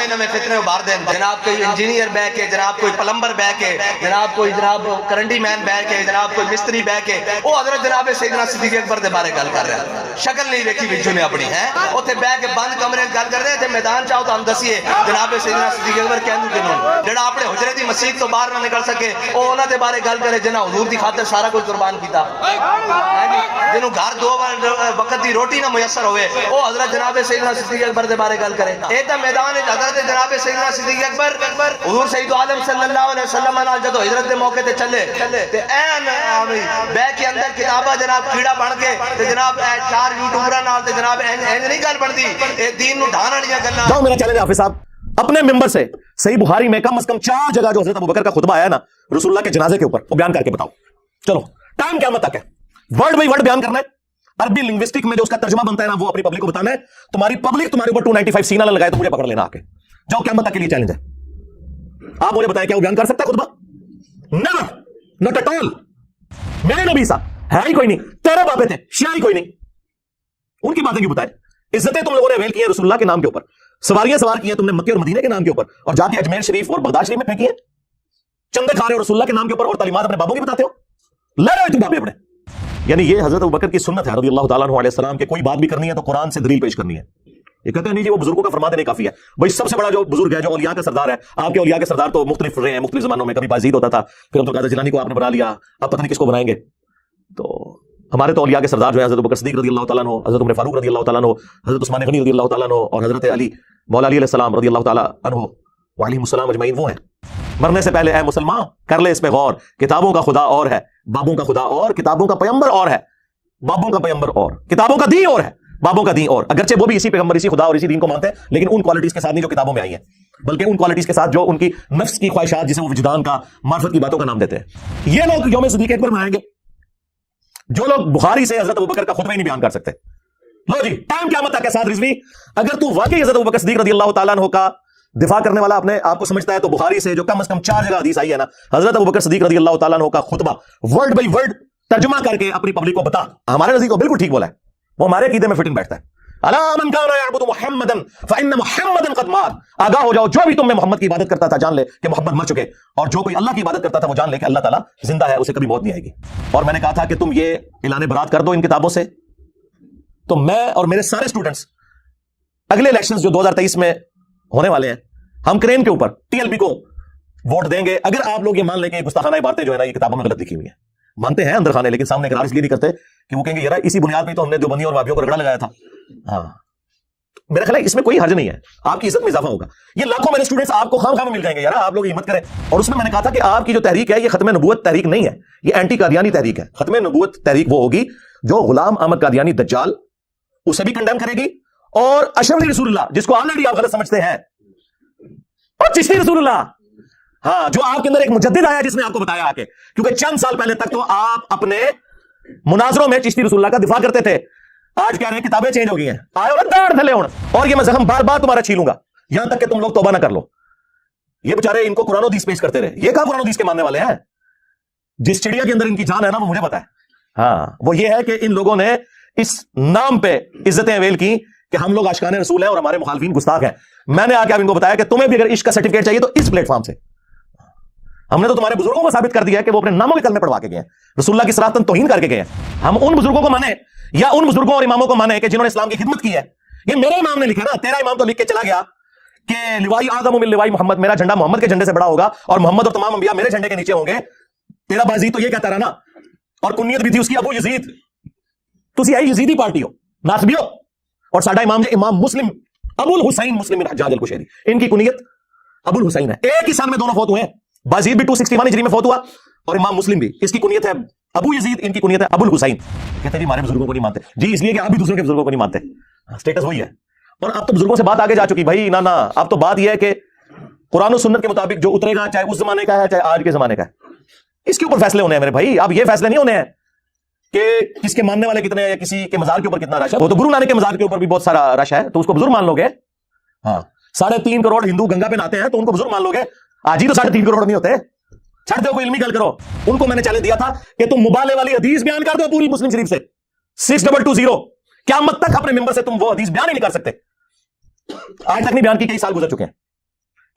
نویں فتنے ابھار دیں. جناب کوئی انجینئر بہ کے, جناب کوئی پلمبر بہ کے, جناب کوئی جناب کرنڈی مین بہ کے, جناب کوئی مستری بہ کے, وہ حضرت جناب سیدنا صدیق اکبر دے بارے گل کر رہا ہے. شکل نہیں دیکھی بچوں نے اپنی ہے, اوتھے بہ کے بند کمرے گل کر رہے تھے. میدان چاہو تو ہم دسیے جناب سیدنا صدیق اکبر کہندو کنوں جڑا اپنے حجرے دی مسجد تو باہر نہ نکل سکے, او انہاں دے بارے گل کرے جنہاں حضور دی خاطر سارا کچھ قربان کیتا, جنہوں گھر 2 وقت دی روٹی نہ میسر ہوئے, او حضرت جناب سیدنا صدیق اکبر دے بارے گل کرے. اے تے میدان وچ حضرت جناب سیدنا صدیق اکبر حضور سید عالم صلی اللہ علیہ وسلم نال جدوں ہجرت دے موقع تے چلے تے این بیگ کے اندر کتاباں جناب کیڑا بن کے تے جناب 4 یوٹیوبراں نال تے جناب این نہیں گل بندی, اے دین نو ڈھان والیاں گلاں. جاؤ میرا چیلنج حافظ صاحب, اپنے ممبر سے صحیح بخاری میں کم از کم 4 جگہ جو حضرت ابوبکر کا خطبہ آیا نا رسول اللہ کے جنازے کے اوپر, وہ بیان کر کے بتاؤ. چلو ٹائم قیامت تک ہے, ورڈ بائی ورڈ بیان کرنا ہے. عربی لنگوسٹک میں جو اس کا ترجمہ بنتا ہے نا, وہ اپنی پبلک کو بتانا ہے. تمہاری پبلک تمہارے اوپر 295 سینہ نہ لگائے تو مجھے پکڑ لینا آ کے. جاؤ قیامت تک کے لیے چیلنج ہے. آپ مجھے بتائیں کیا وہ بیان کر سکتا ہے خطبہ؟ Never, not at all. میرے نبی صاحب ہے ہی کوئی نہیں, تیرے بابے تھے شیعہ ہی کوئی نہیں, ان کی باتیں کیوں بتائیں؟ عزتیں تم لوگوں نے اویل کی ہیں رسول اللہ کے نام کے اوپر, سواریاں سوار کی ہیں تم نے مکے اور مدینے کے نام کے اوپر, اور جا کے اجمیر شریف اور بغداد شریف میں پھینکی ہیں. چندے کھا رہے ہو رسول اللہ کے نام کے اوپر اور تعلیمات اپنے بابوں کی بتاتے ہو, لے رہے ہو تم بابے اپنے. یعنی یہ حضرت ابوبکر کی سنت ہے رضی اللہ تعالیٰ عنہ علیہ السلام کہ کوئی بات بھی کرنی ہے تو قرآن سے دلیل پیش کرنی ہے. یہ کہتے ہیں نہیں جی وہ بزرگوں کا فرما دینے کافی ہے. بھائی سب سے بڑا جو بزرگ ہے, جو اولیاء کا سردار ہے, آپ کے اولیاء کے سردار تو مختلف رہے ہیں مختلف زمانوں میں. کبھی بازید ہوتا تھا, پھر عبد القادر جیلانی کو آپ نے بنا لیا, اب پتہ نہیں کس کو بنائیں گے. تو ہمارے تو اولیاء کے سردار جو ہیں حضرت ابوبکر صدیق رضی اللہ تعالیٰ عنہ, حضرت عمر فاروق رضی اللہ تعالیٰ عنہ, حضرت عثمان غنی رضی اللہ تعالیٰ عنہ, اور حضرت علی مولا علی علیہ السلام رضی اللہ تعالیٰ عنہ وعلیہم السلام اجمعین. وہ ہیں مرنے سے پہلے اے مسلمان کر لے اس پہ غور, کتابوں کا خدا اور ہے, بابوں کا خدا اور, کتابوں کا پیغمبر اور ہے, بابوں کا پیغمبر اور, کتابوں کا دین اور ہے, بابوں کا دین اور. اگرچہ وہ بھی اسی پیغمبر اسی خدا اور اسی دین کو مانتے ہیں, لیکن ان کوالٹیز کے ساتھ نہیں جو کتابوں میں آئی ہیں, بلکہ ان کوالٹیز کے ساتھ جو ان کی نفس کی خواہشات, جسے وہ وجدان کا معرفت کی باتوں کا نام دیتے ہیں. یہ لوگ یوم صدیق اکبر منائیں گے جو لوگ بخاری سے حضرت ابوبکر کا خطبہ ہی نہیں بیان کر سکتے. لو جی ٹائم قیامت تک کے ساتھ رضوی, اگر تو واقعی حضرت ابوبکر صدیق رضی اللہ تعالیٰ عنہ کا دفاع کرنے والا اپنے آپ کو سمجھتا ہے, تو بخاری سے جو کم از کم 4 جگہ حدیث آئی ہے نا, حضرت ابوبکر صدیق رضی اللہ تعالیٰ عنہ کا خطبہ ورڈ بائی ورڈ ترجمہ کر کے اپنی پبلک کو بتا. ہمارے نزدیک کو بالکل ٹھیک بولا ہے, وہ ہمارے عقیدے میں فٹنگ بیٹھتا ہے. الا من کان یعبد محمدا فان محمدا قد مات, آگاہ ہو جاؤ جو بھی تم میں محمد کی عبادت کرتا تھا جان لے کہ محمد مر چکے, اور جو کوئی اللہ کی عبادت کرتا تھا وہ جان لے کہ اللہ تعالیٰ زندہ ہے, اسے کبھی موت نہیں آئے گی. اور میں نے کہا تھا کہ تم یہ اعلان برات کر دو ان کتابوں سے, تو میں اور میرے سارے اسٹوڈنٹس اگلے الیکشنز جو 2023 میں ہونے والے ہیں, ہم کرین کے اوپر TLP کو ووٹ دیں گے اگر آپ لوگ یہ مان لیں کہ گستاخانہ باتیں جو ہے نا یہ کتابوں میں غلط لکھی ہوئی ہیں. مانتے ہیں اندر خانے, لیکن سامنے اقرار اس لیے نہیں کرتے کہ وہ کہیں گے یار اسی بنیاد پہ تو ہم نے دیوبندیوں اور وہابیوں کو رگڑا لگایا تھا. ہاں میرا خیال ہے اس میں کوئی حرج نہیں ہے, آپ کی عزت میں اضافہ ہوگا. یہ لاکھوں میرے اسٹوڈنٹس آپ کو خام خام مل جائیں گے, یار آپ لوگ ہمت کریں. اور اس میں نے کہا تھا کہ آپ کی جو تحریک ہے یہ ختم نبوت تحریک نہیں ہے, یہ اینٹی قادیانی تحریک ہے. ختم نبوت تحریک وہ ہوگی جو غلام احمد قادیانی دجال اسے بھی کنڈیم کرے گی, اور اشرف علی رسول اللہ جس کو آلریڈی آپ غلط سمجھتے ہیں, اور چشتی رسول اللہ, ہاں جو آپ کے اندر ایک مجدد آیا جس نے آپ کو بتایا آ کے, کیونکہ چند سال پہلے تک تو آپ اپنے مناظروں میں چشتی رسول اللہ کا دفاع کرتے تھے, آج کہہ رہے ہیں کتابیں چینج ہو گئی ہیں, آئے اور داڑھ دھلے ہوں, اور یہ میں زخم بار بار تمہارا چھیلوں گا یہاں تک کہ تم لوگ توبہ نہ کر لو. یہ بیچارے ان کو قرآن و حدیث پیش کرتے رہے, یہ کہاں قرآن و حدیث کے ماننے والے ہیں؟ جس چڑیا کے اندر ان کی جان ہے نا وہ مجھے پتا ہے. ہاں وہ یہ ہے کہ ان لوگوں نے اس نام پہ عزتیں اویل کی کہ ہم لوگ عاشقان رسول ہیں اور ہمارے مخالفین گستاخ ہیں. میں نے آ کے اب ان کو بتایا کہ تمہیں بھی اگر عشق کا سرٹیفکیٹ چاہیے تو اس پلیٹ فارم سے, ہم نے تو تمہارے بزرگوں کو ثابت کر دیا ہے کہ وہ اپنے ناموں کے کلمے پڑھوا کے گئے ہیں, رسول اللہ کی صراحتاً توہین کر کے گئے ہیں. ہم ان بزرگوں کو مانیں یا ان بزرگوں اور اماموں کو مانیں کہ جنہوں نے اسلام کی خدمت کی ہے. یہ میرے امام نے لکھا نا, تیرا امام تو لکھ کے چلا گیا کہ لوائی اعظم من لوائی محمد, میرا جھنڈا محمد کے جھنڈے سے بڑا ہوگا اور محمد اور تمام انبیاء میرے جھنڈے کے نیچے ہوں گے. تیرا بازید تو یہ کہتا رہا نا, اور کنیت بھی تھی اس کی ابو یزید, تسی ہے یزیدی پارٹی ہو, ناسبی ہو. اور ساڈا امام ہے امام مسلم ابو الحسین مسلم بن حجاج القشیری, ان کی کنیت ابو الحسین ہے. ایک ہی سال میں دونوں فوت ہوئے ہیں, بازید بھی 261 ہجری میں فوت ہوا اور امام مسلم بھی, اس کی کنیت ہے ابو یزید, ان کی کنیت ہے ابو الحسین. کہتے ہیں جی ہمارے بزرگوں کو نہیں مانتے, جی اس لیے کہ آپ بھی دوسروں کے بزرگوں کو نہیں مانتے, سٹیٹس وہی ہے. اور اب تو بزرگوں سے بات آگے جا چکی بھائی, نا اب تو بات یہ ہے کہ قرآن و سنت کے مطابق جو اترے گا چاہے اس زمانے کا ہے چاہے آج کے زمانے کا ہے, اس کے اوپر فیصلے ہونے ہیں میرے بھائی. اب یہ فیصلے نہیں ہونے ہیں کہ کس کے ماننے والے کتنے ہیں یا کسی کے مزار کے اوپر کتنا رش ہے. وہ تو گرو نانک کے مزار کے اوپر بھی بہت سارا رش ہے, تو اس کو بزرگ مان لو گے. ہاں 3.5 کروڑ ہندو گنگا پہ نہاتے ہیں تو ان کو بزرگ مان لو گے. آج ہی تو 3.5 کروڑ نہیں ہوتے, چھڑ دو کوئی علمی گل کرو. ان کو میں نے چیلنج دیا تھا کہ تم مبالغے والی حدیث بیان کر دو پوری مسلم شریف سے 6220, قیامت تک اپنے ممبر سے تم وہ حدیث بیان ہی نہیں کر سکتے. آج تک نہیں بیان کی, کئی سال گزر چکے ہیں.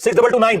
6229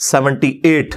78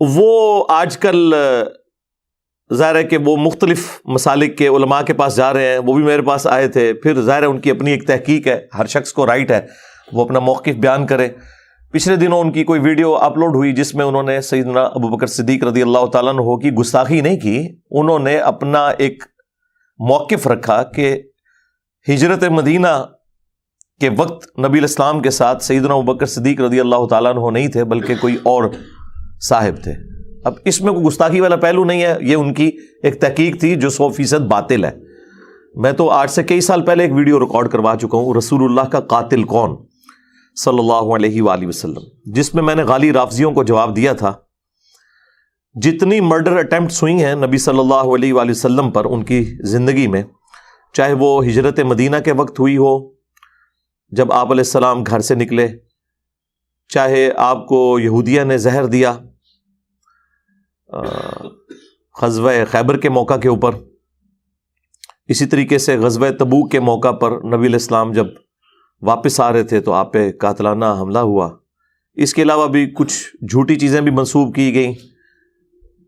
وہ آج کل ظاہر ہے کہ وہ مختلف مسالک کے علماء کے پاس جا رہے ہیں، وہ بھی میرے پاس آئے تھے، پھر ظاہر ہے ان کی اپنی ایک تحقیق ہے، ہر شخص کو رائٹ ہے وہ اپنا موقف بیان کرے۔ پچھلے دنوں ان کی کوئی ویڈیو اپلوڈ ہوئی جس میں انہوں نے سیدنا ابوبکر صدیق رضی اللہ تعالیٰ عنہ کی گستاخی نہیں کی، انہوں نے اپنا ایک موقف رکھا کہ ہجرت مدینہ کے وقت نبی الاسلام کے ساتھ سیدنا ابوبکر صدیق رضی اللہ تعالیٰ عنہ نہیں تھے بلکہ کوئی اور صاحب تھے۔ اب اس میں کوئی گستاخی والا پہلو نہیں ہے، یہ ان کی ایک تحقیق تھی جو 100% باطل ہے۔ میں تو آج سے کئی سال پہلے ایک ویڈیو ریکارڈ کروا چکا ہوں، رسول اللہ کا قاتل کون صلی اللہ علیہ وآلہ وسلم، جس میں نے غالی رافضیوں کو جواب دیا تھا جتنی مرڈر اٹیمپٹس ہوئی ہیں نبی صلی اللہ علیہ وآلہ وسلم پر ان کی زندگی میں، چاہے وہ ہجرت مدینہ کے وقت ہوئی ہو جب آپ علیہ السلام گھر سے نکلے، چاہے آپ کو یہودیہ نے زہر دیا غزوہ خیبر کے موقع کے اوپر، اسی طریقے سے غزوہ تبوک کے موقع پر نبی علیہ السلام جب واپس آ رہے تھے تو آپ پہ قاتلانہ حملہ ہوا۔ اس کے علاوہ بھی کچھ جھوٹی چیزیں بھی منسوب کی گئیں،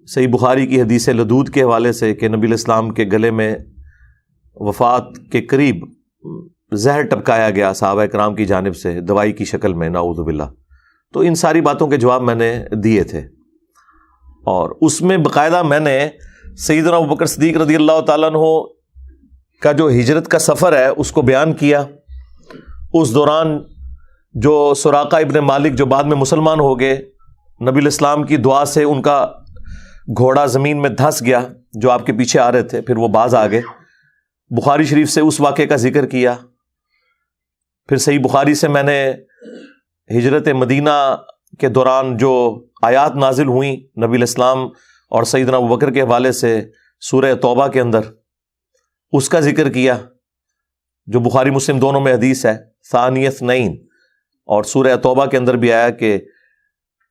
صحیح بخاری کی حدیث لدود کے حوالے سے کہ نبی علیہ السلام کے گلے میں وفات کے قریب زہر ٹپکایا گیا صحابہ کرام کی جانب سے دوائی کی شکل میں، نعوذ باللہ۔ تو ان ساری باتوں کے جواب میں نے دیے تھے، اور اس میں باقاعدہ میں نے سیدنا ابوبکر صدیق رضی اللہ تعالیٰ عنہ کا جو ہجرت کا سفر ہے اس کو بیان کیا۔ اس دوران جو سراقہ ابن مالک جو بعد میں مسلمان ہو گئے، نبی علیہ السلام کی دعا سے ان کا گھوڑا زمین میں دھنس گیا جو آپ کے پیچھے آ رہے تھے، پھر وہ باز آ گئے۔ بخاری شریف سے اس واقعے کا ذکر کیا۔ پھر صحیح بخاری سے میں نے ہجرت مدینہ کے دوران جو آیات نازل ہوئیں نبی علیہ السلام اور سیدنا ابوبکر کے حوالے سے سورہ توبہ کے اندر، اس کا ذکر کیا جو بخاری مسلم دونوں میں حدیث ہے، ثانی اثنین، اور سورہ توبہ کے اندر بھی آیا کہ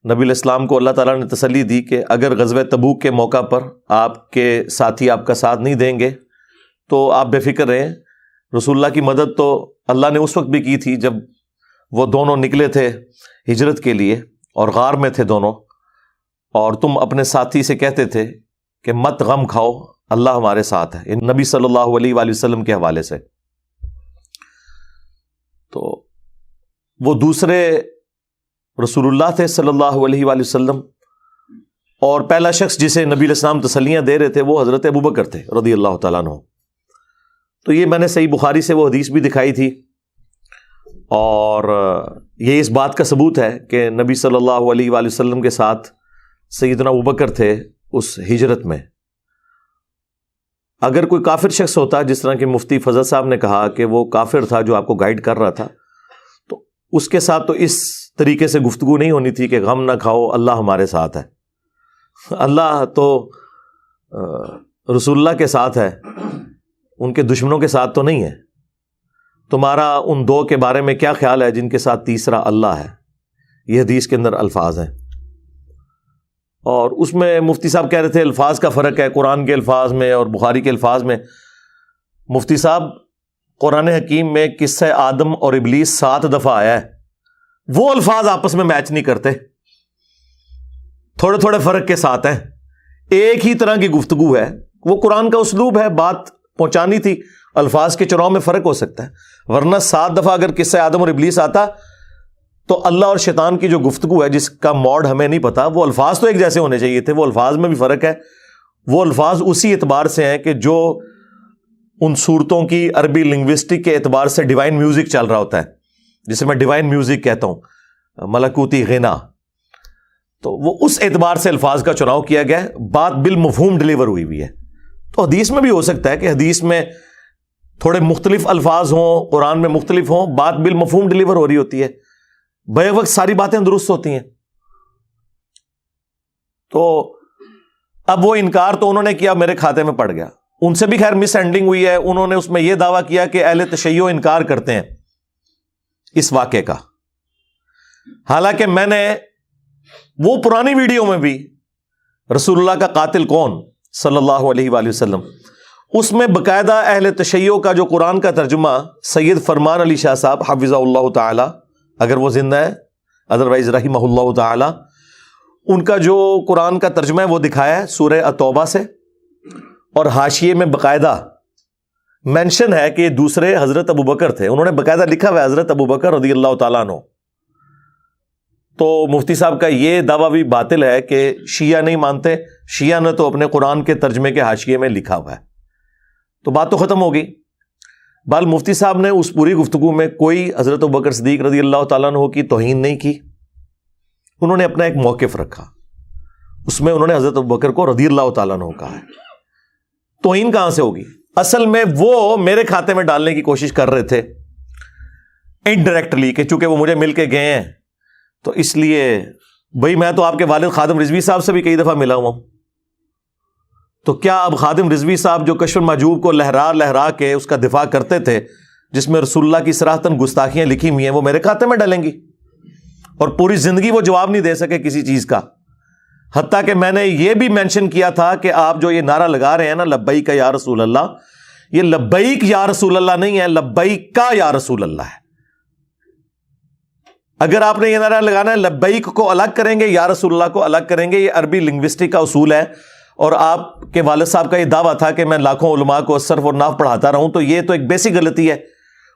نبی علیہ السلام کو اللہ تعالیٰ نے تسلی دی کہ اگر غزوہ تبوک کے موقع پر آپ کے ساتھی آپ کا ساتھ نہیں دیں گے تو آپ بے فکر رہیں، رسول اللہ کی مدد تو اللہ نے اس وقت بھی کی تھی جب وہ دونوں نکلے تھے ہجرت کے لیے اور غار میں تھے دونوں، اور تم اپنے ساتھی سے کہتے تھے کہ مت غم کھاؤ، اللہ ہمارے ساتھ ہے، نبی صلی اللہ علیہ وآلہ وسلم کے حوالے سے۔ تو وہ دوسرے رسول اللہ تھے صلی اللہ علیہ وآلہ وسلم، اور پہلا شخص جسے نبی علیہ السلام تسلیاں دے رہے تھے وہ حضرت ابوبکر تھے رضی اللہ تعالیٰ عنہ۔ تو یہ میں نے صحیح بخاری سے وہ حدیث بھی دکھائی تھی، اور یہ اس بات کا ثبوت ہے کہ نبی صلی اللہ علیہ وآلہ وسلم کے ساتھ سیدنا ابوبکر تھے اس ہجرت میں۔ اگر کوئی کافر شخص ہوتا، جس طرح کہ مفتی فضل صاحب نے کہا کہ وہ کافر تھا جو آپ کو گائیڈ کر رہا تھا، تو اس کے ساتھ تو اس طریقے سے گفتگو نہیں ہونی تھی کہ غم نہ کھاؤ، اللہ ہمارے ساتھ ہے۔ اللہ تو رسول اللہ کے ساتھ ہے، ان کے دشمنوں کے ساتھ تو نہیں ہے۔ تمہارا ان دو کے بارے میں کیا خیال ہے جن کے ساتھ تیسرا اللہ ہے؟ یہ حدیث کے اندر الفاظ ہیں، اور اس میں مفتی صاحب کہہ رہے تھے الفاظ کا فرق ہے قرآن کے الفاظ میں اور بخاری کے الفاظ میں۔ مفتی صاحب، قرآن حکیم میں قصہ آدم اور ابلیس 7 دفعہ آیا ہے، وہ الفاظ آپس میں میچ نہیں کرتے، تھوڑے تھوڑے فرق کے ساتھ ہیں، ایک ہی طرح کی گفتگو ہے، وہ قرآن کا اسلوب ہے، بات پہنچانی تھی، الفاظ کے چناؤ میں فرق ہو سکتا ہے، ورنہ 7 دفعہ اگر قصہ آدم اور ابلیس آتا تو اللہ اور شیطان کی جو گفتگو ہے جس کا موڈ ہمیں نہیں پتا، وہ الفاظ تو ایک جیسے ہونے چاہیے تھے، وہ الفاظ میں بھی فرق ہے۔ وہ الفاظ اسی اعتبار سے ہیں کہ جو ان صورتوں کی عربی لنگوسٹک کے اعتبار سے ڈیوائن میوزک چل رہا ہوتا ہے، جسے میں ڈیوائن میوزک کہتا ہوں، ملکوتی غنا، تو وہ اس اعتبار سے الفاظ کا چناؤ کیا گیا ہے، بات بالمفہوم ڈلیور ہوئی ہوئی ہے۔ تو حدیث میں بھی ہو سکتا ہے کہ حدیث میں تھوڑے مختلف الفاظ ہوں، قرآن میں مختلف ہوں، بات بالمفہوم ڈلیور ہو رہی ہوتی ہے، بے وقت ساری باتیں درست ہوتی ہیں۔ تو اب وہ انکار تو انہوں نے کیا، میرے کھاتے میں پڑ گیا، ان سے بھی خیر مس ہینڈلنگ ہوئی ہے، انہوں نے اس میں یہ دعویٰ کیا کہ اہل تشیع انکار کرتے ہیں اس واقعے کا، حالانکہ میں نے وہ پرانی ویڈیو میں بھی رسول اللہ کا قاتل کون صلی اللہ علیہ وآلہ وسلم، اس میں باقاعدہ اہل تشیع کا جو قرآن کا ترجمہ سید فرمان علی شاہ صاحب حفظہ اللہ تعالی، اگر وہ زندہ ہے، ادروائز رحمہ اللہ تعالی، ان کا جو قرآن کا ترجمہ ہے وہ دکھایا ہے سورہ التوبہ سے، اور حاشیے میں باقاعدہ مینشن ہے کہ یہ دوسرے حضرت ابوبکر تھے. انہوں نے باقاعدہ لکھا ہوا ہے حضرت ابوبکر رضی اللہ تعالیٰ عنہ. تو مفتی صاحب کا یہ دعویٰ بھی باطل ہے کہ شیعہ نہیں مانتے. شیعہ نے تو اپنے قرآن کے ترجمے کے حاشیے میں لکھا ہوا ہے. تو بات تو ختم ہو گئی. بال مفتی صاحب نے اس پوری گفتگو میں کوئی حضرت ابوبکر صدیق رضی اللہ تعالیٰ عنہ کی توہین نہیں کی. انہوں نے اپنا ایک موقف رکھا، اس میں انہوں نے حضرت ابوبکر کو رضی اللہ تعالیٰ عنہ کہا ہے. توہین کہاں سے ہوگی؟ اصل میں وہ میرے کھاتے میں ڈالنے کی کوشش کر رہے تھے انڈائریکٹلی، کہ چونکہ وہ مجھے مل کے گئے ہیں تو اس لیے بھائی میں تو آپ کے والد خادم رضوی صاحب سے بھی کئی دفعہ ملا ہوا ہوں. تو کیا اب خادم رضوی صاحب جو کشف المحجوب کو لہرا لہرا کے اس کا دفاع کرتے تھے، جس میں رسول اللہ کی صراحتاً گستاخیاں لکھی ہوئی ہیں، وہ میرے کھاتے میں ڈالیں گی؟ اور پوری زندگی وہ جواب نہیں دے سکے کسی چیز کا. حتیٰ کہ میں نے یہ بھی مینشن کیا تھا کہ آپ جو یہ نعرہ لگا رہے ہیں نا لبیک یا رسول اللہ، یہ لبیک یا رسول اللہ نہیں ہے، لبیک کا یا رسول اللہ ہے. اگر آپ نے یہ نعرہ لگانا ہے لبیک کو الگ کریں گے، یا رسول اللہ کو الگ کریں گے. یہ عربی لنگوسٹک کا اصول ہے. اور آپ کے والد صاحب کا یہ دعویٰ تھا کہ میں لاکھوں علماء کو صرف اور نحو پڑھاتا رہوں، تو یہ تو ایک بیسک غلطی ہے.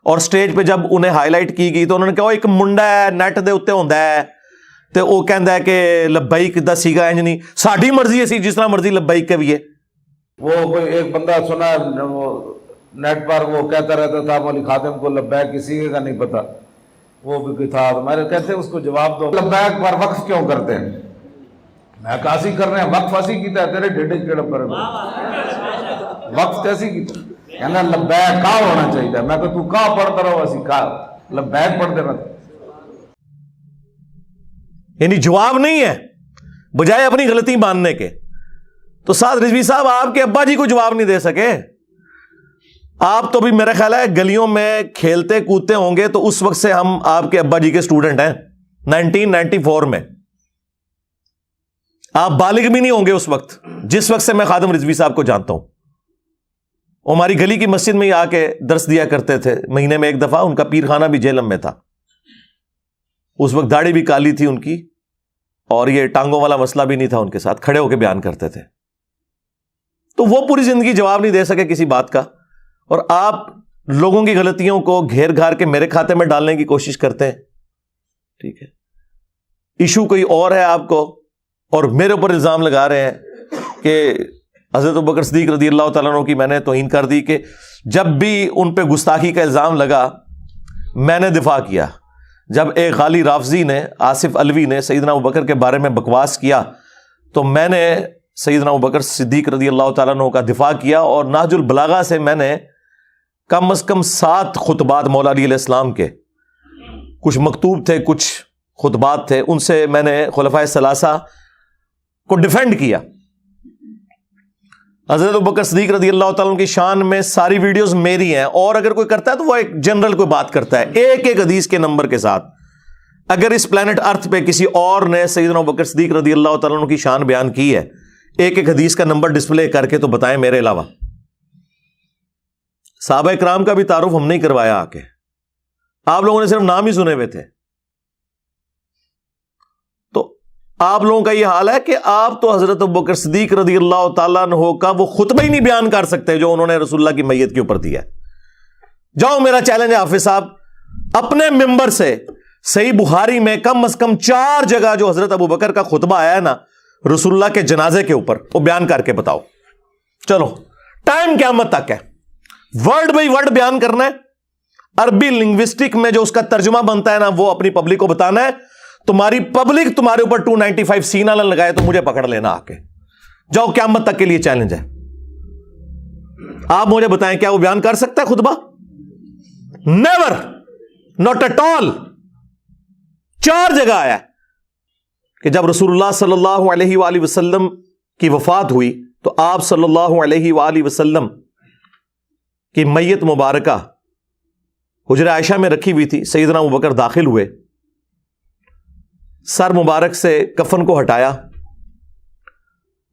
اور سٹیج پہ جب انہیں ہائی لائٹ کی گئی تو انہوں نے کہا ایک منڈا ہے نیٹ دے اتتے ہوندا ہے تے وہ کہندا ہے کہ لبیک دا سیگا انج نہیں، ساڈی مرضی ہے سی جس طرح مرضی لبیک کے بھی ہے. وہ کوئی ایک بندہ سنا وہ نیٹ پر وہ کہتا رہتا تھا مولوی خادم کو لبیک کسی کا نہیں پتا، وہ بھی کوئی تھا. ہمارے کہتے ہیں اس کو جواب دو لبیک پر وقف کیوں کرتے ہیں؟ میں کاسی کر رہے ہیں وقف ایسی کیتا ہے تیرے ڈیڈے کیڑا پر وقف کیسی کیتا کہنا لبیک کا ہونا چاہیے. میں کہ تو کا پڑھتا رہو ایسی کا لبیک پڑھ دینا. یعنی جواب نہیں ہے بجائے اپنی غلطی ماننے کے. تو سعد رضوی صاحب آپ کے ابا جی کو جواب نہیں دے سکے. آپ تو بھی میرا خیال ہے گلیوں میں کھیلتے کودتے ہوں گے تو اس وقت سے ہم آپ کے ابا جی کے اسٹوڈنٹ ہیں 1994 میں. آپ بالغ بھی نہیں ہوں گے اس وقت جس وقت سے میں خادم رضوی صاحب کو جانتا ہوں. وہ ہماری گلی کی مسجد میں ہی آ کے درس دیا کرتے تھے مہینے میں ایک دفعہ. ان کا پیر خانہ بھی جہلم میں تھا. اس وقت داڑھی بھی کالی تھی ان کی، اور یہ ٹانگوں والا مسئلہ بھی نہیں تھا ان کے ساتھ. کھڑے ہو کے بیان کرتے تھے. تو وہ پوری زندگی جواب نہیں دے سکے کسی بات کا، اور آپ لوگوں کی غلطیوں کو گھیر گھار کے میرے کھاتے میں ڈالنے کی کوشش کرتے ہیں. ٹھیک ہے، ایشو کوئی اور ہے آپ کو، اور میرے اوپر الزام لگا رہے ہیں کہ حضرت ابوبکر صدیق رضی اللہ تعالیٰ عنہ کی میں نے توہین کر دی. کہ جب بھی ان پہ گستاخی کا الزام لگا میں نے دفاع کیا. جب ایک غالی رافضی نے، آصف علوی نے سیدنا ابوبکر کے بارے میں بکواس کیا تو میں نے سیدنا ابوبکر صدیق رضی اللہ تعالیٰ عنہ کا دفاع کیا. اور نہج البلاغہ سے میں نے کم از کم 7 خطبات مولا علی علیہ السلام کے، کچھ مکتوب تھے کچھ خطبات تھے، ان سے میں نے خلفائے ثلاثہ کو ڈیفینڈ کیا. حضرت ابوبکر صدیق رضی اللہ تعالیٰ عنہ کی شان میں ساری ویڈیوز میری ہیں. اور اگر کوئی کرتا ہے تو وہ ایک جنرل کوئی بات کرتا ہے ایک ایک حدیث کے نمبر کے ساتھ. اگر اس پلانٹ ارتھ پہ کسی اور نے سیدنا ابوبکر صدیق رضی اللہ تعالیٰ عنہ کی شان بیان کی ہے ایک ایک حدیث کا نمبر ڈسپلے کر کے، تو بتائیں میرے علاوہ. صحابہ کرام کا بھی تعارف ہم نہیں کروایا آ کے، آپ لوگوں نے صرف نام ہی سنے ہوئے تھے. تو آپ لوگوں کا یہ حال ہے کہ آپ تو حضرت ابوبکر صدیق رضی اللہ تعالیٰ عنہ کا وہ خطبہ ہی نہیں بیان کر سکتے جو انہوں نے رسول اللہ کی میت کے اوپر دیا ہے. جاؤ، میرا چیلنج ہے حافظ صاحب، اپنے ممبر سے صحیح بخاری میں کم از کم 4 جگہ جو حضرت ابوبکر کا خطبہ آیا ہے نا رسول اللہ کے جنازے کے اوپر، وہ بیان کر کے بتاؤ. چلو ٹائم قیامت تک ہے، ورڈ بائی ورڈ بیان کرنا ہے. عربی لنگوسٹک میں جو اس کا ترجمہ بنتا ہے نا وہ اپنی پبلک کو بتانا ہے. تمہاری پبلک تمہارے اوپر 295 سینہ نہ لگائے تو مجھے پکڑ لینا آ کے. جاؤ، قیامت تک کے لیے چیلنج ہے. آپ مجھے بتائیں کیا وہ بیان کر سکتا ہے خطبہ؟ نیور، ناٹ ایٹ آل. 4 جگہ آیا ہے کہ جب رسول اللہ صلی اللہ علیہ وآلہ وسلم کی وفات ہوئی تو آپ صلی اللہ علیہ وآلہ وسلم کی میت مبارکہ حجرہ عائشہ میں رکھی ہوئی تھی. سیدنا ابوبکر داخل ہوئے، سر مبارک سے کفن کو ہٹایا،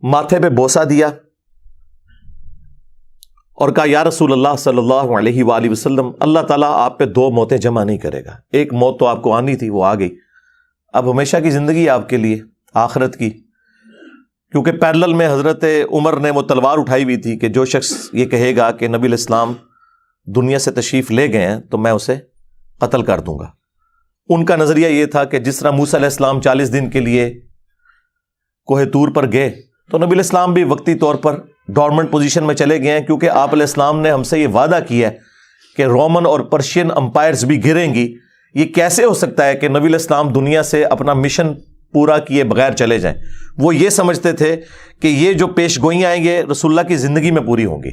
ماتھے پہ بوسہ دیا اور کہا یا رسول اللہ صلی اللہ علیہ وآلہ وسلم، اللہ تعالیٰ آپ پہ 2 موتیں جمع نہیں کرے گا. ایک موت تو آپ کو آنی تھی، وہ آ گئی. اب ہمیشہ کی زندگی آپ کے لیے، آخرت کی، کیونکہ پیرلل میں حضرت عمر نے وہ تلوار اٹھائی ہوئی تھی کہ جو شخص یہ کہے گا کہ نبی علیہ السلام دنیا سے تشریف لے گئے ہیں تو میں اسے قتل کر دوں گا۔ ان کا نظریہ یہ تھا کہ جس طرح موسیٰ علیہ السلام 40 دن کے لیے کوہ طور پر گئے تو نبی علیہ السلام بھی وقتی طور پر ڈورمنٹ پوزیشن میں چلے گئے ہیں، کیونکہ آپ علیہ السلام نے ہم سے یہ وعدہ کیا ہے کہ رومن اور پرشین امپائرز بھی گریں گی۔ یہ کیسے ہو سکتا ہے کہ نبی علیہ السلام دنیا سے اپنا مشن پورا کیے بغیر چلے جائیں؟ وہ یہ سمجھتے تھے کہ یہ جو پیش گوئیاں آئیں گے رسول اللہ کی زندگی میں پوری ہوں گی،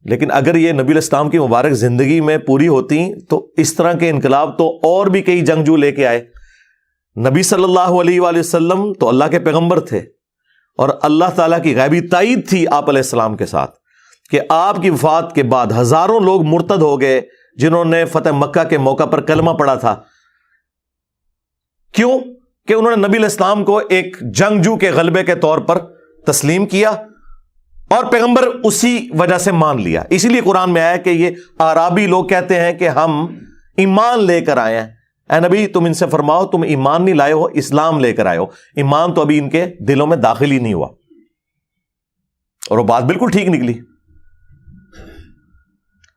لیکن اگر یہ نبی علیہ السلام کی مبارک زندگی میں پوری ہوتی تو اس طرح کے انقلاب تو اور بھی کئی جنگجو لے کے آئے۔ نبی صلی اللہ علیہ وآلہ وسلم تو اللہ کے پیغمبر تھے، اور اللہ تعالیٰ کی غیبی تائید تھی آپ علیہ السلام کے ساتھ کہ آپ کی وفات کے بعد ہزاروں لوگ مرتد ہو گئے جنہوں نے فتح مکہ کے موقع پر کلمہ پڑھا تھا۔ کیوں؟ کہ انہوں نے نبی علیہ السلام کو ایک جنگجو کے غلبے کے طور پر تسلیم کیا اور پیغمبر اسی وجہ سے مان لیا۔ اسی لیے قرآن میں آیا کہ یہ اعرابی لوگ کہتے ہیں کہ ہم ایمان لے کر آئے ہیں۔ اے نبی تم ان سے فرماؤ تم ایمان نہیں لائے ہو، اسلام لے کر آئے ہو، ایمان تو ابھی ان کے دلوں میں داخل ہی نہیں ہوا۔ اور وہ بات بالکل ٹھیک نکلی۔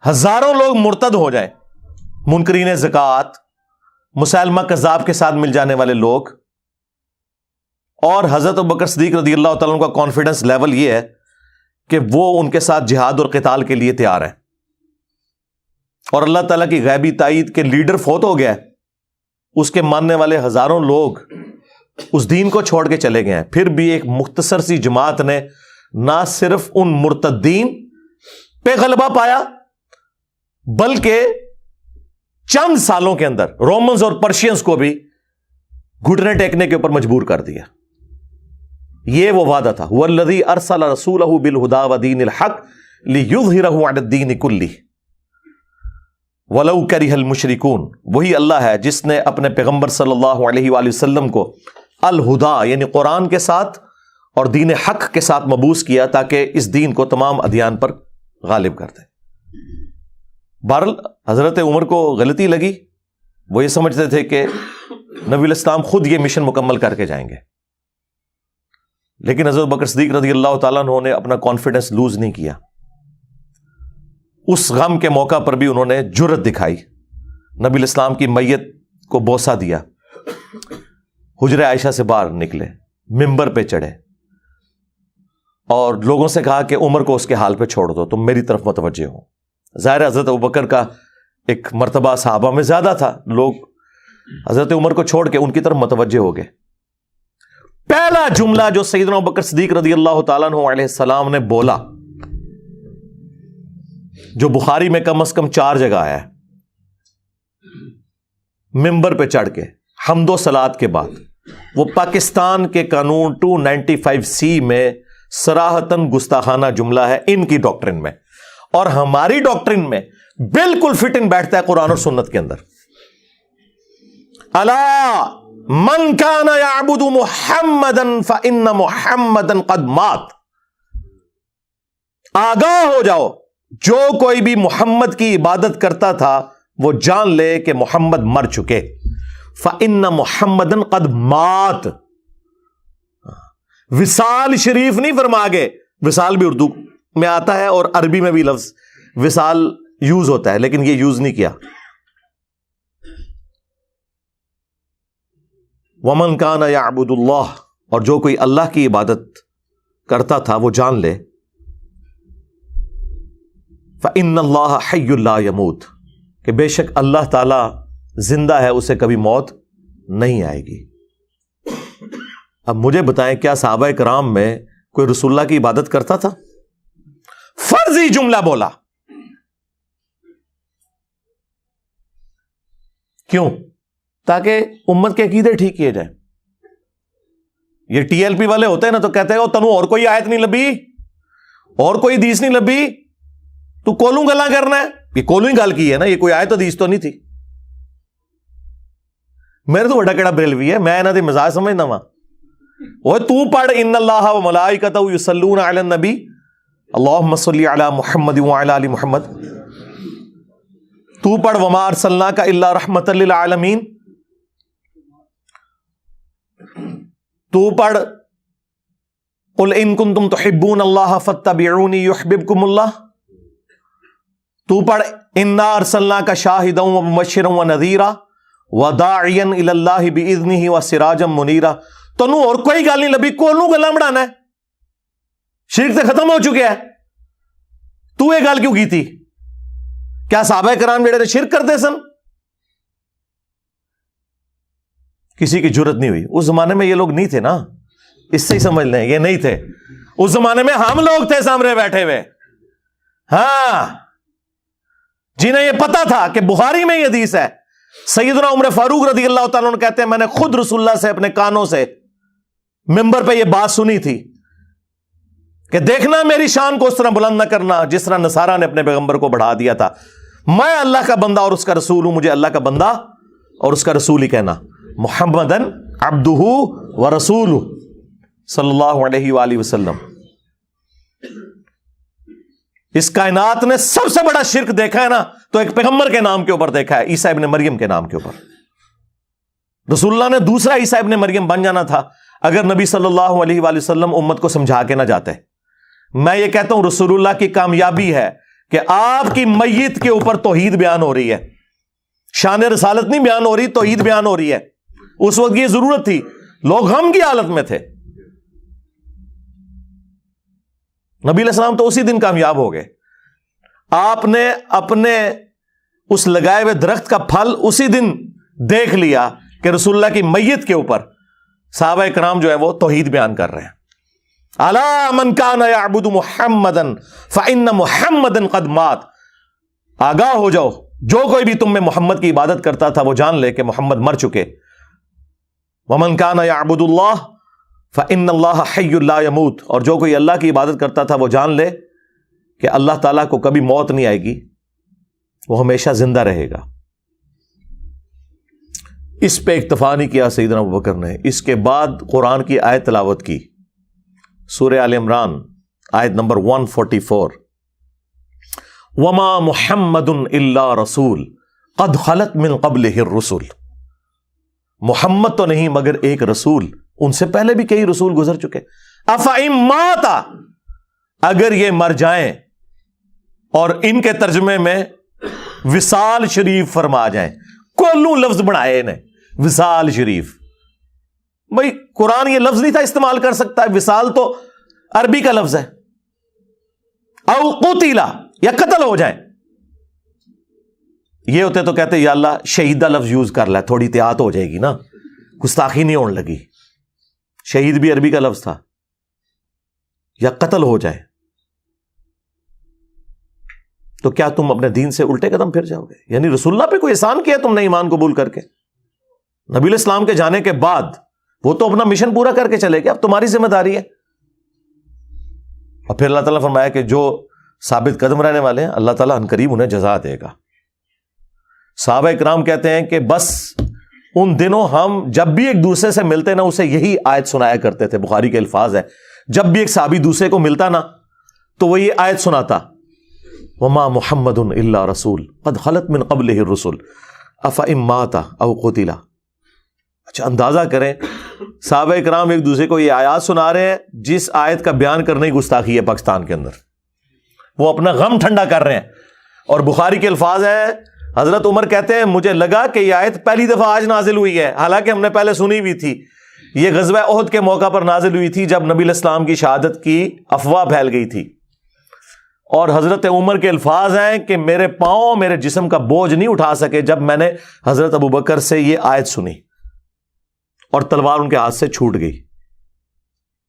ہزاروں لوگ مرتد ہو جائیں، منکرین زکوٰۃ، مسلمہ کذاب کے ساتھ مل جانے والے لوگ، اور حضرت ابوبکر صدیق رضی اللہ تعالیٰ عنہ کا کانفیڈنس لیول یہ ہے کہ وہ ان کے ساتھ جہاد اور قتال کے لیے تیار ہیں، اور اللہ تعالیٰ کی غیبی تائید کے لیڈر فوت ہو گیا ہے، اس کے ماننے والے ہزاروں لوگ اس دین کو چھوڑ کے چلے گئے ہیں۔ پھر بھی ایک مختصر سی جماعت نے نہ صرف ان مرتدین پہ غلبہ پایا بلکہ چند سالوں کے اندر رومنز اور پرشینز کو بھی گھٹنے ٹیکنے کے اوپر مجبور کر دیا۔ یہ وہ وعدہ تھا، وَالَّذِي أَرْسَلَ رَسُولَهُ بِالْهُدَى وَدِينِ الْحَقِّ لِيُظْهِرَهُ عَلَى الدِّينِ كُلِّهِ وَلَوْ كَرِهَ الْمُشْرِكُونَ۔ وہی اللہ ہے جس نے اپنے پیغمبر صلی اللہ علیہ وآلہ وسلم کو الہدا یعنی قرآن کے ساتھ اور دین حق کے ساتھ مبعوث کیا تاکہ اس دین کو تمام ادیان پر غالب کر دے۔ بہرحال حضرت عمر کو غلطی لگی، وہ یہ سمجھتے تھے کہ نبی علیہ السلام خود یہ مشن مکمل کر کے جائیں گے، لیکن حضرت بکر صدیق رضی اللہ تعالیٰ عنہ نے اپنا کانفیڈنس لوز نہیں کیا۔ اس غم کے موقع پر بھی انہوں نے جرأت دکھائی، نبی علیہ السلام کی میت کو بوسہ دیا، حجرہ عائشہ سے باہر نکلے، ممبر پہ چڑھے اور لوگوں سے کہا کہ عمر کو اس کے حال پہ چھوڑ دو، تم میری طرف متوجہ ہو۔ ظاہر حضرت ابوبکر کا ایک مرتبہ صحابہ میں زیادہ تھا، لوگ حضرت عمر کو چھوڑ کے ان کی طرف متوجہ ہو گئے۔ پہلا جملہ جو سیدنا ابوبکر صدیق رضی اللہ تعالیٰ عنہ علیہ السلام نے بولا، جو بخاری میں کم از کم 4 جگہ آیا ہے، ممبر پہ چڑھ کے حمد و صلات کے بعد، وہ پاکستان کے قانون 295C میں صراحتاً گستاخانہ جملہ ہے ان کی ڈاکٹرن میں، اور ہماری ڈاکٹرن میں بالکل فٹ ان بیٹھتا ہے قرآن اور سنت کے اندر۔ الا من کان یعبد محمدا فان محمدا قد مات۔ آگاہ ہو جاؤ، جو کوئی بھی محمد کی عبادت کرتا تھا وہ جان لے کہ محمد مر چکے۔ فان محمدا قد مات۔ وصال شریف نہیں فرما گے، وصال بھی اردو میں آتا ہے اور عربی میں بھی لفظ وصال یوز ہوتا ہے، لیکن یہ یوز نہیں کیا۔ ومن کان یعبد اللہ، اور جو کوئی اللہ کی عبادت کرتا تھا وہ جان لے فإن اللہ حی لا یموت، کہ بے شک اللہ تعالی زندہ ہے، اسے کبھی موت نہیں آئے گی۔ اب مجھے بتائیں کیا صحابہ کرام میں کوئی رسول اللہ کی عبادت کرتا تھا؟ فرضی جملہ بولا، کیوں؟ تاکہ امت کے عقیدے ٹھیک کیے جائیں۔ یہ ٹی ایل پی والے ہوتے ہیں نا تو کہتے ہیں تنو اور کوئی آیت نہیں لبھی، اور کوئی حدیث نہیں لبھی، تو کولوں گلاں کرنا ہے۔ یہ کولوں ہی گل کی ہے نا، یہ کوئی آیت حدیث تو نہیں تھی۔ میرے تو بڑا کیڑا بریلوی ہے، میں انہاں دی مزاج سمجھنا وا۔ اوے تو پڑھ ان اللہ و ملائکتہ یصلون علی النبی اللہم صلی علی محمد وعلی آل محمد۔ تو پڑھ وما ارسلناک الا رحمۃ للعالمین۔ تو پڑھ قل ان کنتم تحبون اللہ فاتبعونی یحببکم اللہ. تو پڑھ انا ارسلناک شاہدا ومبشرا ونذیرا وداعیا الی اللہ باذنہ وسراجا منیرا. تنوں اور کوئی گل نہیں لبھی, کولوں گلاں بڑھانا ہے؟ شرک سے ختم ہو چکے ہے. تو یہ گل کیوں کی تھی؟ کیا صحابہ کرام جڑے شرک کرتے سن؟ کسی کی جرت نہیں ہوئی. اس زمانے میں یہ لوگ نہیں تھے نا, اس سے ہی سمجھ لیں یہ نہیں تھے. اس زمانے میں ہم لوگ تھے سامنے بیٹھے ہوئے, ہاں, جنہیں یہ پتا تھا کہ بخاری میں یہ حدیث ہے. سیدنا عمر فاروق رضی اللہ تعالیٰ عنہ کہتے ہیں میں نے خود رسول اللہ سے اپنے کانوں سے ممبر پہ یہ بات سنی تھی کہ دیکھنا میری شان کو اس طرح بلند نہ کرنا جس طرح نصارہ نے اپنے پیغمبر کو بڑھا دیا تھا. میں اللہ کا بندہ اور اس کا رسول ہوں, مجھے اللہ کا بندہ اور اس کا رسول ہی کہنا. محمدن عبدہ ورسولہ صلی اللہ علیہ وآلہ وسلم. اس کائنات نے سب سے بڑا شرک دیکھا ہے نا تو ایک پیغمبر کے نام کے اوپر دیکھا ہے, عیسیٰ ابن مریم کے نام کے اوپر. رسول اللہ نے دوسرا عیسیٰ ابن مریم بن جانا تھا اگر نبی صلی اللہ علیہ وآلہ وسلم امت کو سمجھا کے نہ جاتے. میں یہ کہتا ہوں رسول اللہ کی کامیابی ہے کہ آپ کی میت کے اوپر توحید بیان ہو رہی ہے, شان رسالت نہیں بیان ہو رہی, توحید بیان ہو رہی ہے. اس وقت یہ ضرورت تھی, لوگ غم کی حالت میں تھے. نبی علیہ السلام تو اسی دن کامیاب ہو گئے. آپ نے اپنے اس لگائے ہوئے درخت کا پھل اسی دن دیکھ لیا کہ رسول اللہ کی میت کے اوپر صحابہ کرام جو ہے وہ توحید بیان کر رہے ہیں. الا من کان یعبد محمدا فان محمدا قد مات. آگاہ ہو جاؤ, جو کوئی بھی تم میں محمد کی عبادت کرتا تھا وہ جان لے کہ محمد مر چکے. ومن کان یعبد اللہ فان اللہ حی لا یموت. اور جو کوئی اللہ کی عبادت کرتا تھا وہ جان لے کہ اللہ تعالیٰ کو کبھی موت نہیں آئے گی, وہ ہمیشہ زندہ رہے گا. اس پہ اکتفا نہیں کیا سیدنا ابوبکر نے, اس کے بعد قرآن کی آیت تلاوت کی, سورہ آل عمران آیت نمبر 144. وما محمد الا رسول قد خلت من قبلہ الرسل. محمد تو نہیں مگر ایک رسول, ان سے پہلے بھی کئی رسول گزر چکے. افئن مات, اگر یہ مر جائیں, اور ان کے ترجمے میں وصال شریف فرما جائیں. کولوں لفظ بنائے نے وصال شریف. بھائی قرآن یہ لفظ نہیں تھا استعمال کر سکتا ہے, وصال تو عربی کا لفظ ہے. او قتلا, یا قتل ہو جائیں. یہ ہوتے تو کہتے یا اللہ شہیدہ لفظ یوز کر لے, تھوڑی احتیاط ہو جائے گی نا, گستاخی نہیں ہونے لگی. شہید بھی عربی کا لفظ تھا. یا قتل ہو جائے تو کیا تم اپنے دین سے الٹے قدم پھر جاؤ گے؟ یعنی رسول اللہ پہ کوئی احسان کیا تم نے ایمان قبول کر کے؟ نبی علیہ السلام کے جانے کے بعد وہ تو اپنا مشن پورا کر کے چلے گئے, اب تمہاری ذمہ داری ہے. اور پھر اللہ تعالیٰ نے فرمایا کہ جو ثابت قدم رہنے والے ہیں اللہ تعالیٰ عنقریب انہیں جزا دے گا. صحابہ اکرام کہتے ہیں کہ بس ان دنوں ہم جب بھی ایک دوسرے سے ملتے نا اسے یہی آیت سنایا کرتے تھے. بخاری کے الفاظ ہے, جب بھی ایک صحابی دوسرے کو ملتا نا تو وہ یہ آیت سناتا, وما محمد الا رسول قد خلت من قبلہ الرسل افئن مات او قتل. اچھا اندازہ کریں, صحابہ کرام ایک دوسرے کو یہ آیات سنا رہے ہیں جس آیت کا بیان کرنے کی گستاخی ہے پاکستان کے اندر. وہ اپنا غم ٹھنڈا کر رہے ہیں. اور بخاری کے الفاظ ہے, حضرت عمر کہتے ہیں مجھے لگا کہ یہ آیت پہلی دفعہ آج نازل ہوئی ہے, حالانکہ ہم نے پہلے سنی ہوئی تھی. یہ غزوہ احد کے موقع پر نازل ہوئی تھی جب نبی علیہ السلام کی شہادت کی افواہ پھیل گئی تھی. اور حضرت عمر کے الفاظ ہیں کہ میرے پاؤں میرے جسم کا بوجھ نہیں اٹھا سکے جب میں نے حضرت ابوبکر سے یہ آیت سنی, اور تلوار ان کے ہاتھ سے چھوٹ گئی.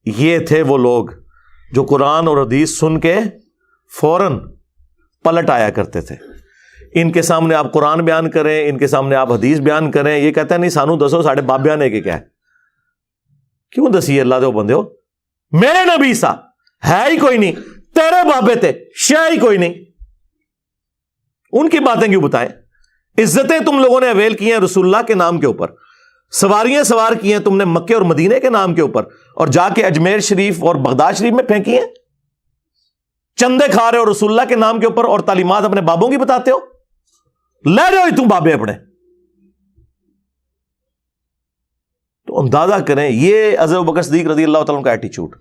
یہ تھے وہ لوگ جو قرآن اور حدیث سن کے فوراً پلٹ آیا کرتے تھے. ان کے سامنے آپ قرآن بیان کریں, ان کے سامنے آپ حدیث بیان کریں, یہ کہتے ہیں نہیں سانو دسو ساڑھے باپ بیانے کے کیا ہے. کیوں دسی اللہ دے بندے ہو, میرے نبی سا ہے ہی کوئی نہیں, تیرے بابے تھے شاہ ہی کوئی نہیں, ان کی باتیں کیوں بتائیں. عزتیں تم لوگوں نے اویل کی ہیں رسول اللہ کے نام کے اوپر, سواریاں سوار کی ہیں تم نے مکے اور مدینے کے نام کے اوپر, اور جا کے اجمیر شریف اور بغداد شریف میں پھینکی ہیں. چندے کھا رہے ہو رسول اللہ کے نام کے اوپر اور تعلیمات اپنے بابوں کی بتاتے ہو. لے رہے ہو تم بابے اپنے. تو اندازہ کریں یہ حضرت ابوبکر صدیق رضی اللہ تعالیٰ عنہ کا ایٹیچیوڈ.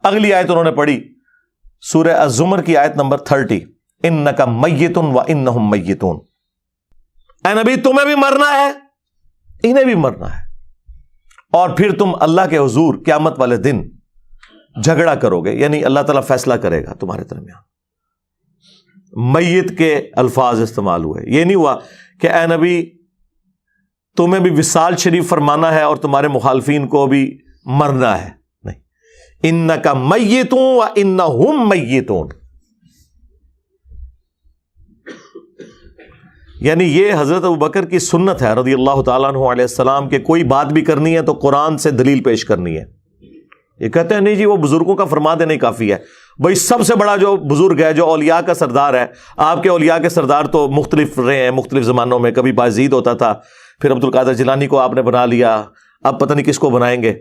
اگلی آیت انہوں نے پڑھی سورہ الزمر کی آیت نمبر 30, انک میت و انہم میتون. اے نبی تمہیں بھی مرنا ہے, انہیں بھی مرنا ہے, اور پھر تم اللہ کے حضور قیامت والے دن جھگڑا کرو گے, یعنی اللہ تعالیٰ فیصلہ کرے گا تمہارے درمیان. میت کے الفاظ استعمال ہوئے, یہ نہیں ہوا کہ اے نبی تمہیں بھی وصال شریف فرمانا ہے اور تمہارے مخالفین کو بھی مرنا ہے, نہیں. انک میتون و انہم میتون, یعنی یہ حضرت ابوبکر کی سنت ہے رضی اللہ تعالیٰ عنہ علیہ السلام کہ کوئی بات بھی کرنی ہے تو قرآن سے دلیل پیش کرنی ہے. یہ کہتے ہیں نہیں جی وہ بزرگوں کا فرما دینا ہی کافی ہے. بھائی سب سے بڑا جو بزرگ ہے, جو اولیاء کا سردار ہے, آپ کے اولیاء کے سردار تو مختلف رہے ہیں مختلف زمانوں میں. کبھی بایزید ہوتا تھا, پھر عبد القادر جیلانی کو آپ نے بنا لیا, اب پتہ نہیں کس کو بنائیں گے.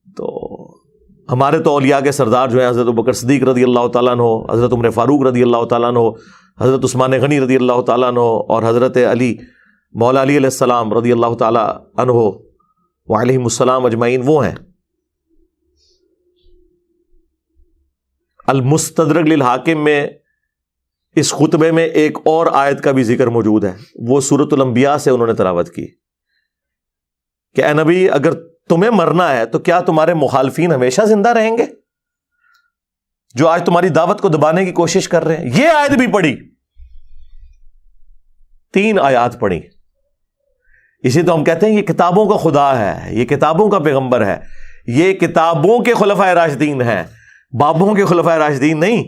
تو ہمارے تو اولیاء کے سردار جو ہیں حضرت ابوبکر صدیق رضی اللہ تعالیٰ عنہ, حضرت عمر فاروق رضی اللہ تعالیٰ عنہ, حضرت عثمان غنی رضی اللہ تعالیٰ عنہ, اور حضرت علی مولا علی علیہ السلام رضی اللہ تعالیٰ عنہ وعلیہم السلام اجمعین. وہ ہیں. المستدرک للحاکم میں اس خطبے میں ایک اور آیت کا بھی ذکر موجود ہے, وہ سورۃ الانبیاء سے انہوں نے تلاوت کی کہ اے نبی اگر تمہیں مرنا ہے تو کیا تمہارے مخالفین ہمیشہ زندہ رہیں گے جو آج تمہاری دعوت کو دبانے کی کوشش کر رہے ہیں. یہ آیت بھی پڑھی, 3 آیات پڑھی. اسی تو ہم کہتے ہیں یہ کتابوں کا خدا ہے, یہ کتابوں کا پیغمبر ہے, یہ کتابوں کے خلفائے راشدین ہیں, بابوں کے خلفائے راشدین نہیں.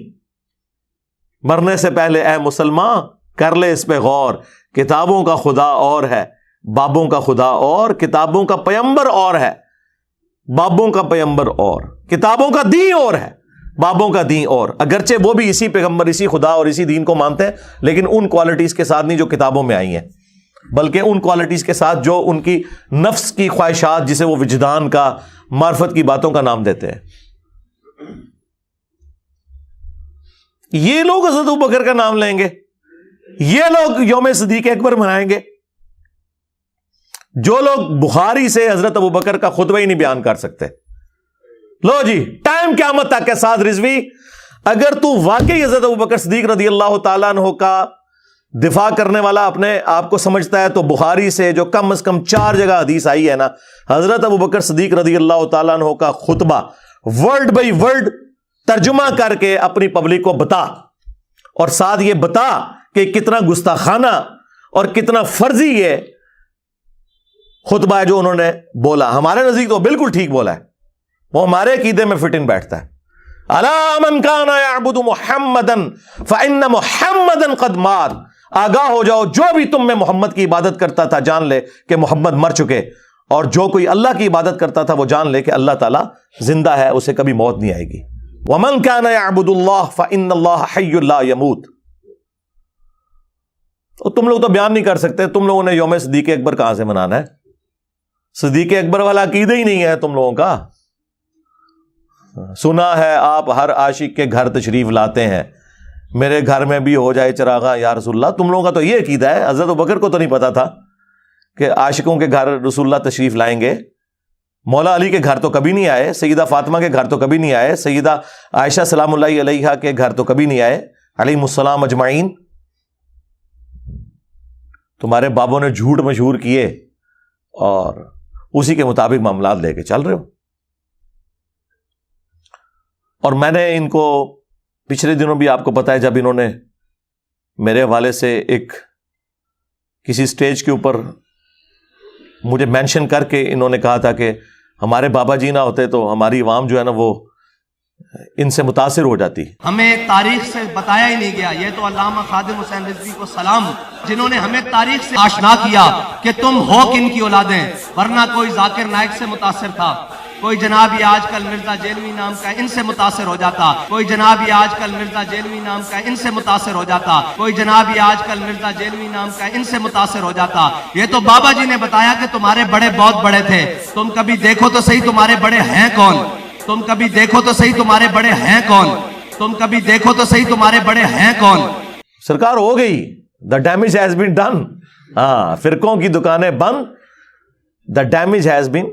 مرنے سے پہلے اے مسلمان کر لے اس پہ غور, کتابوں کا خدا اور ہے, بابوں کا خدا اور, کتابوں کا پیغمبر اور ہے, بابوں کا پیغمبر اور, کتابوں کا دین اور ہے, بابوں کا دین اور. اگرچہ وہ بھی اسی پیغمبر اسی خدا اور اسی دین کو مانتے ہیں, لیکن ان کوالٹیز کے ساتھ نہیں جو کتابوں میں آئی ہیں, بلکہ ان کوالٹیز کے ساتھ جو ان کی نفس کی خواہشات, جسے وہ وجدان کا, معرفت کی باتوں کا نام دیتے ہیں. یہ لوگ حضرت ابوبکر کا نام لیں گے, یہ لوگ یوم صدیق اکبر منائیں گے, جو لوگ بخاری سے حضرت ابوبکر کا خطبہ ہی نہیں بیان کر سکتے. لو جی ٹائم قیامت تک کے ساتھ رضوی, اگر تو واقعی حضرت ابوبکر صدیق رضی اللہ تعالیٰ عنہ کا دفاع کرنے والا اپنے آپ کو سمجھتا ہے, تو بخاری سے جو کم از کم 4 جگہ حدیث آئی ہے نا, حضرت ابوبکر صدیق رضی اللہ تعالیٰ عنہ کا خطبہ ورڈ بائی ورڈ ترجمہ کر کے اپنی پبلک کو بتا, اور ساتھ یہ بتا کہ کتنا گستاخانہ اور کتنا فرضی یہ خطبہ ہے جو انہوں نے بولا. ہمارے نزدیک تو بالکل ٹھیک بولا ہے, وہ ہمارے عقیدے میں فٹ ان بیٹھتا ہے. الا من کان یعبد محمدا فان محمدا قد مات, آگاہ ہو جاؤ جو بھی تم میں محمد کی عبادت کرتا تھا جان لے کہ محمد مر چکے, اور جو کوئی اللہ کی عبادت کرتا تھا وہ جان لے کہ اللہ تعالیٰ زندہ ہے, اسے کبھی موت نہیں آئے گی. ومن کان یعبد اللہ فان اللہ حی لا یموت. اور تم لوگ تو بیان نہیں کر سکتے, تم لوگوں نے یوم صدیق اکبر کہاں سے منانا ہے؟ صدیق اکبر والا عقیدہ ہی نہیں ہے تم لوگوں کا. سنا ہے آپ ہر عاشق کے گھر تشریف لاتے ہیں, میرے گھر میں بھی ہو جائے چراغاں یا رسول اللہ. تم لوگوں کا تو یہ عقیدہ ہے. حضرت ابوبکر کو تو نہیں پتا تھا کہ عاشقوں کے گھر رسول اللہ تشریف لائیں گے. مولا علی کے گھر تو کبھی نہیں آئے, سیدہ فاطمہ کے گھر تو کبھی نہیں آئے, سیدہ عائشہ سلام اللہ علیہا کے گھر تو کبھی نہیں آئے, علیہم السلام اجمعین. تمہارے بابوں نے جھوٹ مشہور کیے اور اسی کے مطابق معاملات لے کے چل رہے ہو. اور میں نے ان کو پچھلے دنوں بھی آپ کو پتا ہے, جب انہوں نے میرے حوالے سے ایک کسی سٹیج کے اوپر مجھے مینشن کر کے انہوں نے کہا تھا کہ ہمارے بابا جی نہ ہوتے تو ہماری عوام جو ہے نا وہ ان سے متاثر ہو جاتی. ہمیں تاریخ سے بتایا ہی نہیں گیا. یہ تو علامہ خادم حسین رضوی کو سلام, جنہوں نے ہمیں تاریخ سے آشنا کیا کہ تم ہو کن کی اولادیں, ورنہ کوئی ذاکر نائک سے متاثر تھا, کوئی جناب یہ آج کل مرزا جیلوی نام کا ان سے متاثر ہو جاتا, کوئی جناب یہ آج کل مرزا جیلوی نام کا ان سے متاثر ہو جاتا, کوئی جناب یہ آج کل مرزا جیلوی نام کا ان سے متاثر ہو جاتا. یہ تو بابا جی نے بتایا کہ تمہارے بڑے بہت بڑے تھے, تم کبھی دیکھو تو صحیح تمہارے بڑے ہیں کون, تم کبھی دیکھو تو صحیح تمہارے بڑے ہیں کون, تم کبھی دیکھو تو صحیح تمہارے بڑے ہیں کون. سرکار ہو گئی, the damage has been done. ہاں, فرقوں کی دکانیں بند, دا ڈیمیج ہیز بین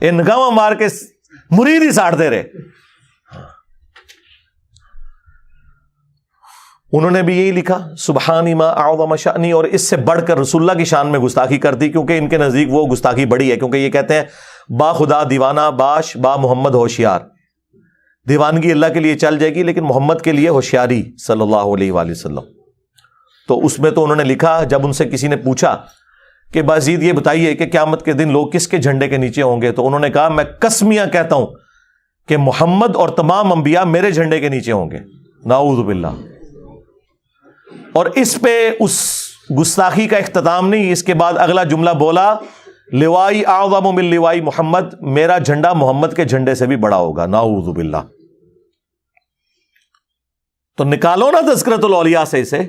یہ نگاہ مار کے مرید ہی ساڑتے رہے. انہوں نے بھی یہی لکھا سبحانی ما اعظم شأنی, اور اس سے بڑھ کر رسول اللہ کی شان میں گستاخی کر دی, کیونکہ ان کے نزدیک وہ گستاخی بڑی ہے, کیونکہ یہ کہتے ہیں با خدا دیوانہ باش با محمد ہوشیار. دیوانگی اللہ کے لیے چل جائے گی لیکن محمد کے لیے ہوشیاری صلی اللہ علیہ وآلہ وسلم. تو اس میں تو انہوں نے لکھا, جب ان سے کسی نے پوچھا کہ بازید یہ بتائیے کہ قیامت کے دن لوگ کس کے جھنڈے کے نیچے ہوں گے, تو انہوں نے کہا میں قسمیاں کہتا ہوں کہ محمد اور تمام انبیاء میرے جھنڈے کے نیچے ہوں گے. نعوذ باللہ. اور اس پہ اس گستاخی کا اختتام نہیں, اس کے بعد اگلا جملہ بولا لوائی اعظم من لوائی محمد, میرا جھنڈا محمد کے جھنڈے سے بھی بڑا ہوگا. نعوذ باللہ. تو نکالو نا تذکرۃ الاولیاء سے اسے.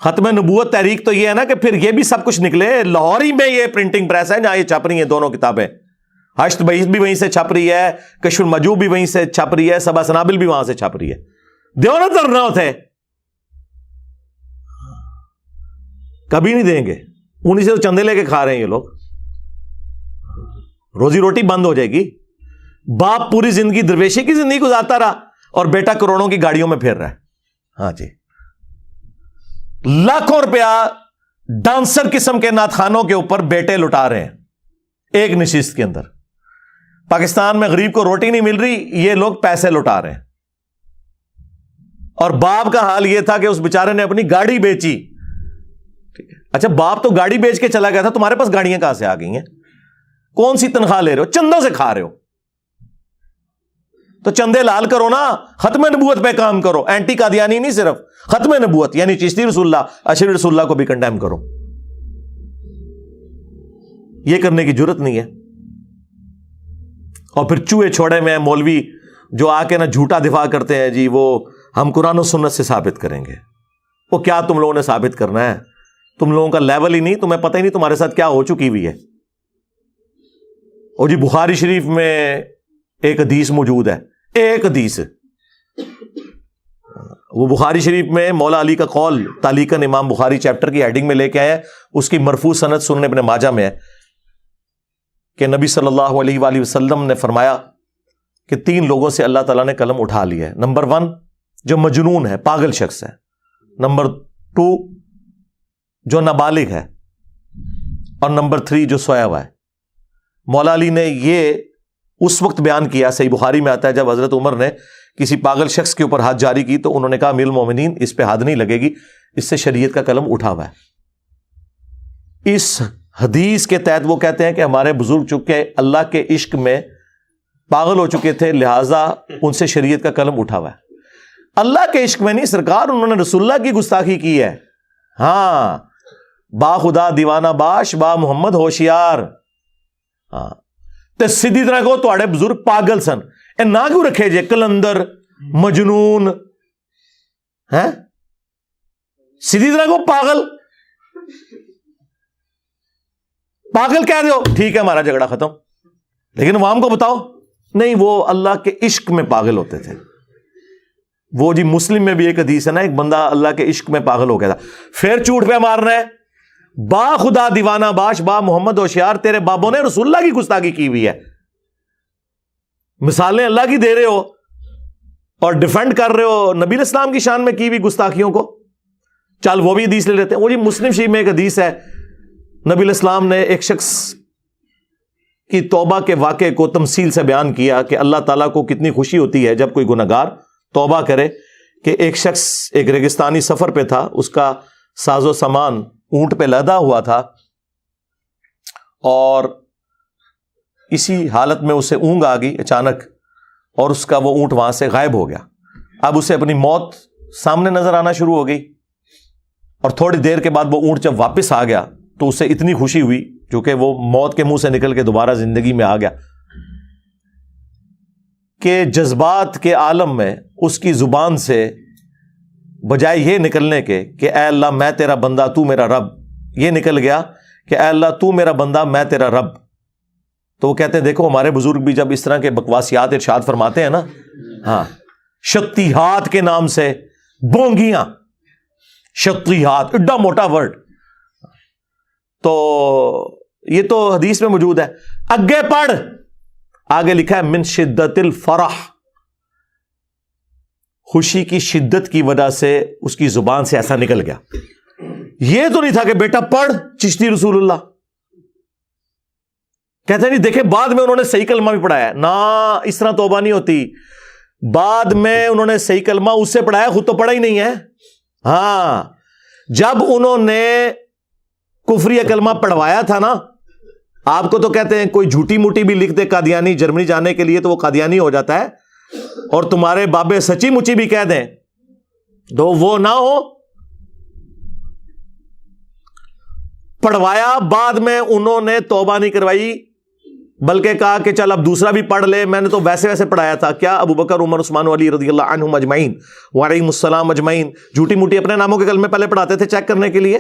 ختم نبوت تحریک تو یہ ہے نا کہ پھر یہ بھی سب کچھ نکلے. لاہور ہی میں یہ پرنٹنگ پریس ہے جہاں یہ چھپ رہی ہیں دونوں کتابیں. حشت بعیث بھی وہیں سے چھپ رہی ہے, کشف المجوب بھی وہیں سے چھپ رہی ہے, سبع سنابل بھی وہاں سے چھپ رہی ہے. دیو نا دھرنا ہوتے, کبھی نہیں دیں گے. انہیں سے تو چندے لے کے کھا رہے ہیں یہ لوگ. روزی روٹی بند ہو جائے گی. باپ پوری زندگی درویشی کی زندگی گزارتا رہا اور بیٹا کروڑوں کی گاڑیوں میں پھر رہا ہے. ہاں جی, لاکھوں روپیہ ڈانسر قسم کے نعت کے اوپر بیٹے لٹا رہے ہیں ایک نشست کے اندر. پاکستان میں غریب کو روٹی نہیں مل رہی, یہ لوگ پیسے لٹا رہے ہیں. اور باپ کا حال یہ تھا کہ اس بیچارے نے اپنی گاڑی بیچی. اچھا باپ تو گاڑی بیچ کے چلا گیا تھا, تمہارے پاس گاڑیاں کہاں سے آ گئی ہیں؟ کون سی تنخواہ لے رہے ہو؟ چندوں سے کھا رہے ہو. تو چندے لال کرو نا, ختم نبوت پہ کام کرو. اینٹی قادیانی نہیں, صرف ختم نبوت یعنی چشتی رسول اللہ, اشری رسول اللہ کو بھی کنڈیم کرو. یہ کرنے کی جرت نہیں ہے. اور پھر چوہے چھوڑے میں مولوی جو آ کے نا جھوٹا دفاع کرتے ہیں, جی وہ ہم قرآن و سنت سے ثابت کریں گے. وہ کیا تم لوگوں نے ثابت کرنا ہے؟ تم لوگوں کا لیول ہی نہیں, تمہیں پتہ ہی نہیں تمہارے ساتھ کیا ہو چکی ہوئی ہے. اور جی بخاری شریف میں ایک حدیث موجود ہے, ایک حدیث, وہ بخاری شریف میں مولا علی کا قول تعلیقاً امام بخاری چیپٹر کی ہیڈنگ میں لے کے آئے ہیں. اس کی مرفوع سند سنن ابن ماجہ میں ہے کہ نبی صلی اللہ علیہ وآلہ وسلم نے فرمایا کہ 3 لوگوں سے اللہ تعالیٰ نے قلم اٹھا لیا ہے. نمبر 1 جو مجنون ہے, پاگل شخص ہے. نمبر 2 جو نابالغ ہے, اور نمبر 3 جو سویا ہوا ہے. مولا علی نے یہ اس وقت بیان کیا, صحیح بخاری میں آتا ہے, جب حضرت عمر نے کسی پاگل شخص کے اوپر ہاتھ جاری کی تو انہوں نے کہا امیر المومنین اس پہ حد نہیں لگے گی, اس سے شریعت کا قلم اٹھا ہوا ہے. اس حدیث کے تحت وہ کہتے ہیں کہ ہمارے بزرگ چکے اللہ کے عشق میں پاگل ہو چکے تھے, لہٰذا ان سے شریعت کا قلم اٹھا ہوا ہے. اللہ کے عشق میں نہیں سرکار, انہوں نے رسول اللہ کی گستاخی کی ہے. ہاں, با خدا دیوانہ باش با محمد ہوشیار. ہاں تے سیدھی طرح کو تواڈے بزرگ پاگل سن. اے نہ کیوں رکھے جے کلندر مجنون ہیں؟ سیدھی طرح کو پاگل, پاگل کہہ دو ٹھیک ہے, ہمارا جھگڑا ختم. لیکن عوام کو بتاؤ نہیں, وہ اللہ کے عشق میں پاگل ہوتے تھے. وہ جی مسلم میں بھی ایک حدیث ہے نا, ایک بندہ اللہ کے عشق میں پاگل ہو گیا تھا. پھر چوٹ پہ مارنا ہے, با خدا دیوانہ باش با محمد ہوشیار, تیرے بابوں نے رسول اللہ کی گستاخی کی ہوئی ہے. مثالیں اللہ کی دے رہے ہو اور ڈیفینڈ کر رہے ہو نبی الاسلام کی شان میں کی ہوئی گستاخیوں کو. چل وہ بھی حدیث لے لیتے ہیں. وہ جی مسلم شریف میں ایک حدیث ہے, نبی الاسلام نے ایک شخص کی توبہ کے واقعے کو تمثیل سے بیان کیا کہ اللہ تعالیٰ کو کتنی خوشی ہوتی ہے جب کوئی گنہگار توبہ کرے. کہ ایک شخص ایک ریگستانی سفر پہ تھا, اس کا ساز و سامان اونٹ پہ لدا ہوا تھا, اور اسی حالت میں اسے اونگ آ گئی اچانک, اور اس کا وہ اونٹ وہاں سے غائب ہو گیا. اب اسے اپنی موت سامنے نظر آنا شروع ہو گئی, اور تھوڑی دیر کے بعد وہ اونٹ جب واپس آ گیا تو اسے اتنی خوشی ہوئی, چونکہ وہ موت کے منہ سے نکل کے دوبارہ زندگی میں آ گیا, کہ جذبات کے عالم میں اس کی زبان سے بجائے یہ نکلنے کے کہ اے اللہ میں تیرا بندہ تو میرا رب, یہ نکل گیا کہ اے اللہ تو میرا بندہ میں تیرا رب. تو وہ کہتے ہیں دیکھو ہمارے بزرگ بھی جب اس طرح کے بکواسیات ارشاد فرماتے ہیں نا, ہاں شکتیہات کے نام سے بونگیاں, شکتیہات ایڈا موٹا ورڈ, تو یہ تو حدیث میں موجود ہے. اگے پڑھ, آگے لکھا ہے من شدت الفرح, خوشی کی شدت کی وجہ سے اس کی زبان سے ایسا نکل گیا. یہ تو نہیں تھا کہ بیٹا پڑھ چشتی رسول اللہ. کہتے ہیں نہیں, دیکھیں بعد میں انہوں نے صحیح کلمہ بھی پڑھایا نہ, اس طرح توبہ نہیں ہوتی. بعد میں انہوں نے صحیح کلمہ اس سے پڑھایا, خود تو پڑھا ہی نہیں ہے. ہاں, جب انہوں نے کفری کلمہ پڑھوایا تھا نا, آپ کو تو کہتے ہیں کوئی جھوٹی موٹی بھی لکھ دے قادیانی جرمنی جانے کے لیے تو وہ قادیانی ہو جاتا ہے, اور تمہارے بابے سچی مچی بھی کہہ دیں تو وہ نہ ہو. پڑھوایا, بعد میں انہوں نے توبہ نہیں کروائی, بلکہ کہا کہ چل اب دوسرا بھی پڑھ لے, میں نے تو ویسے ویسے پڑھایا تھا. کیا ابو بکر عمر عثمان علی رضی اللہ عنہم اجمعین وعلیہم السلام اجمعین جھوٹی موٹی اپنے ناموں کے کلمے پہلے پڑھاتے تھے چیک کرنے کے لیے؟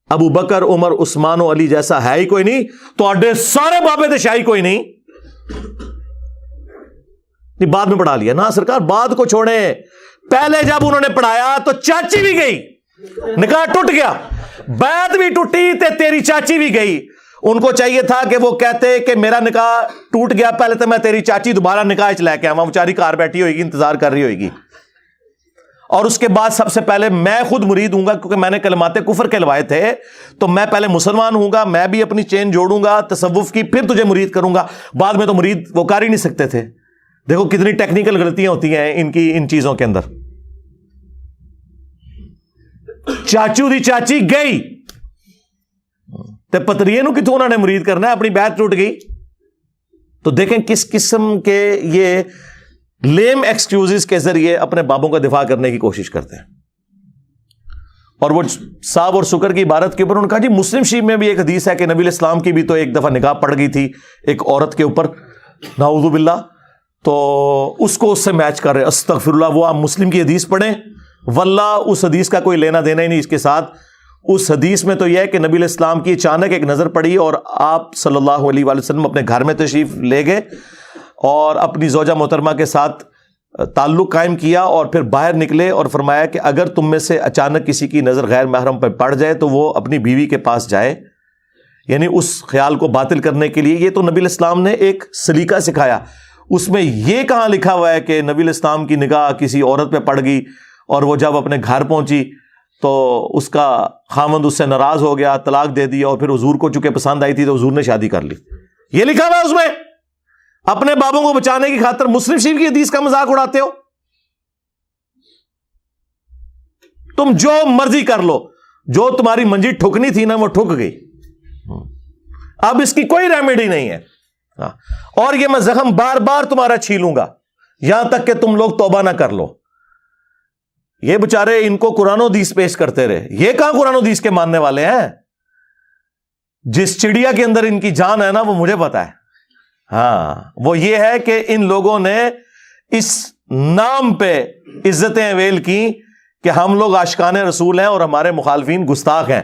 ابو بکر عمر عثمان و علی جیسا ہے ہی کوئی نہیں, تو اڈے سارے بابے دے شاہی کوئی نہیں. بعد میں پڑھا لیا نا سرکار, بعد کو چھوڑیں. پہلے جب انہوں نے پڑھایا تو چاچی بھی گئی, نکاح ٹوٹ گیا, بیعت بھی ٹوٹی تے تیری چاچی بھی گئی. ان کو چاہیے تھا کہ وہ کہتے کہ میرا نکاح ٹوٹ گیا, پہلے تو میں تیری چاچی دوبارہ نکاح لے کے آواں, بیچاری کار بیٹھی ہوئے گی, انتظار کر رہی ہوئے گی. اور اس کے بعد سب سے پہلے میں خود مرید ہوں گا, کیونکہ میں نے کلمات کفر کہلوائے تھے, تو میں پہلے مسلمان ہوں گا, میں بھی اپنی چین جوڑوں گا تصوف کی, پھر تجھے مرید کروں گا. بعد میں تو مرید وہ کر ہی نہیں سکتے تھے. دیکھو کتنی ٹیکنیکل غلطیاں ہوتی ہیں ان چیزوں کے اندر. چاچو دی چاچی گئی تے پتریے نو کتوں انہوں نے مرید کرنا ہے, اپنی بیعت ٹوٹ گئی. تو دیکھیں کس قسم کے یہ لیم ایکسکیوزز کے ذریعے اپنے بابوں کا دفاع کرنے کی کوشش کرتے ہیں. اور وہ صاب اور سکر کی عبارت کے اوپر انہوں نے کہا جی مسلم شریف میں بھی ایک حدیث ہے کہ نبی علیہ السلام کی بھی تو ایک دفعہ نگاہ پڑ گئی تھی ایک عورت کے اوپر, نعوذ باللہ, تو اس کو اس سے میچ کر رہے. استغفر اللہ, وہ آپ مسلم کی حدیث پڑھیں, واللہ اس حدیث کا کوئی لینا دینا ہی نہیں اس کے ساتھ. اس حدیث میں تو یہ ہے کہ نبی علیہ السلام کی اچانک ایک نظر پڑی اور آپ صلی اللہ علیہ وآلہ وسلم اپنے گھر میں تشریف لے گئے اور اپنی زوجہ محترمہ کے ساتھ تعلق قائم کیا, اور پھر باہر نکلے اور فرمایا کہ اگر تم میں سے اچانک کسی کی نظر غیر محرم پہ پڑ جائے تو وہ اپنی بیوی کے پاس جائے, یعنی اس خیال کو باطل کرنے کے لیے. یہ تو نبی علیہ السلام نے ایک سلیقہ سکھایا. اس میں یہ کہاں لکھا ہوا ہے کہ نبی علیہ السلام کی نگاہ کسی عورت پہ پڑ گئی اور وہ جب اپنے گھر پہنچی تو اس کا خاوند اس سے ناراض ہو گیا, طلاق دے دیا, اور پھر حضور کو چونکہ پسند آئی تھی تو حضور نے شادی کر لی. یہ لکھا ہوا ہے اس میں. اپنے بابوں کو بچانے کی خاطر مسلم شریف کی حدیث کا مذاق اڑاتے ہو. تم جو مرضی کر لو, جو تمہاری منجی ٹھکنی تھی نا وہ ٹھک گئی, اب اس کی کوئی ریمیڈی نہیں ہے. اور یہ میں زخم بار بار تمہارا چھیلوں گا یہاں تک کہ تم لوگ توبہ نہ کر لو. یہ بچارے ان کو قرآن و حدیث پیش کرتے رہے, یہ کہاں قرآن و حدیث کے ماننے والے ہیں. جس چڑیا کے اندر ان کی جان ہے نا وہ مجھے پتا ہے. ہاں, وہ یہ ہے کہ ان لوگوں نے اس نام پہ عزتیں اویل کی کہ ہم لوگ عاشقان رسول ہیں اور ہمارے مخالفین گستاخ ہیں.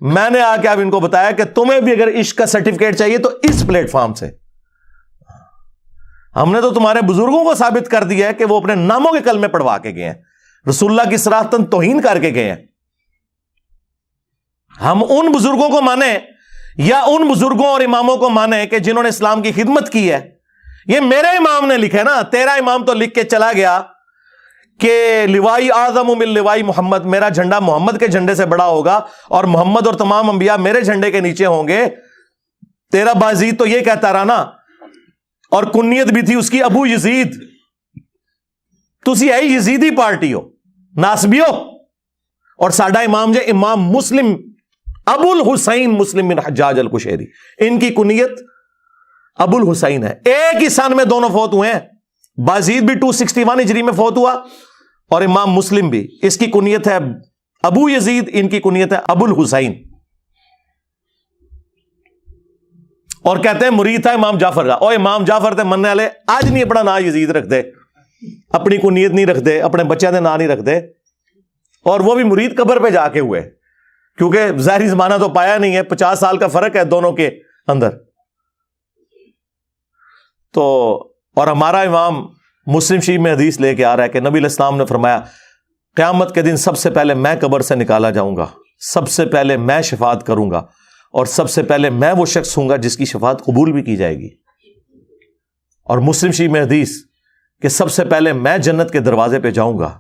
میں نے آ کے اب ان کو بتایا کہ تمہیں بھی اگر عشق کا سرٹیفکیٹ چاہیے تو اس پلیٹ فارم سے. ہم نے تو تمہارے بزرگوں کو ثابت کر دیا ہے کہ وہ اپنے ناموں کے کلمے پڑھوا کے گئے ہیں, رسول اللہ کی صراحتاً توہین کر کے گئے ہیں. ہم ان بزرگوں کو مانیں یا ان بزرگوں اور اماموں کو مانیں کہ جنہوں نے اسلام کی خدمت کی ہے. یہ میرے امام نے لکھا ہے نا, تیرا امام تو لکھ کے چلا گیا کہ لوائی اعظم من لوائی محمد, میرا جھنڈا محمد کے جھنڈے سے بڑا ہوگا اور محمد اور تمام انبیاء میرے جھنڈے کے نیچے ہوں گے. تیرا بازید تو یہ کہتا رہا نا, اور کنیت بھی تھی اس کی ابو یزید. تسی ہے یزیدی پارٹی ہو, ناسبیو. اور ساڈا امام جو امام مسلم ابو الحسین مسلم بن حجاج القشیری, ان کی کنیت ابو الحسین ہے. ایک ہی سن میں دونوں فوت ہوئے ہیں. بازید بھی 261 ہجری میں فوت ہوا اور امام مسلم بھی. اس کی کنیت ہے ابو یزید, ان کی کنیت ہے ابو الحسین. اور کہتے ہیں مرید تھا امام جعفر کا. اور امام جعفر تھے مننے والے, آج نہیں اپنا نام یزید رکھ دے, اپنی کنیت نہیں رکھ دے, اپنے بچے دے نام نہیں رکھ دے. اور وہ بھی مرید قبر پہ جا کے ہوئے, کیونکہ ظاہری زمانہ تو پایا نہیں ہے, 50 سال کا فرق ہے دونوں کے اندر. تو اور ہمارا امام مسلم شریف میں حدیث لے کے آ رہا ہے کہ نبی علیہ السلام نے فرمایا قیامت کے دن سب سے پہلے میں قبر سے نکالا جاؤں گا, سب سے پہلے میں شفاعت کروں گا, اور سب سے پہلے میں وہ شخص ہوں گا جس کی شفاعت قبول بھی کی جائے گی. اور مسلم شریف میں حدیث کہ سب سے پہلے میں جنت کے دروازے پہ جاؤں گا,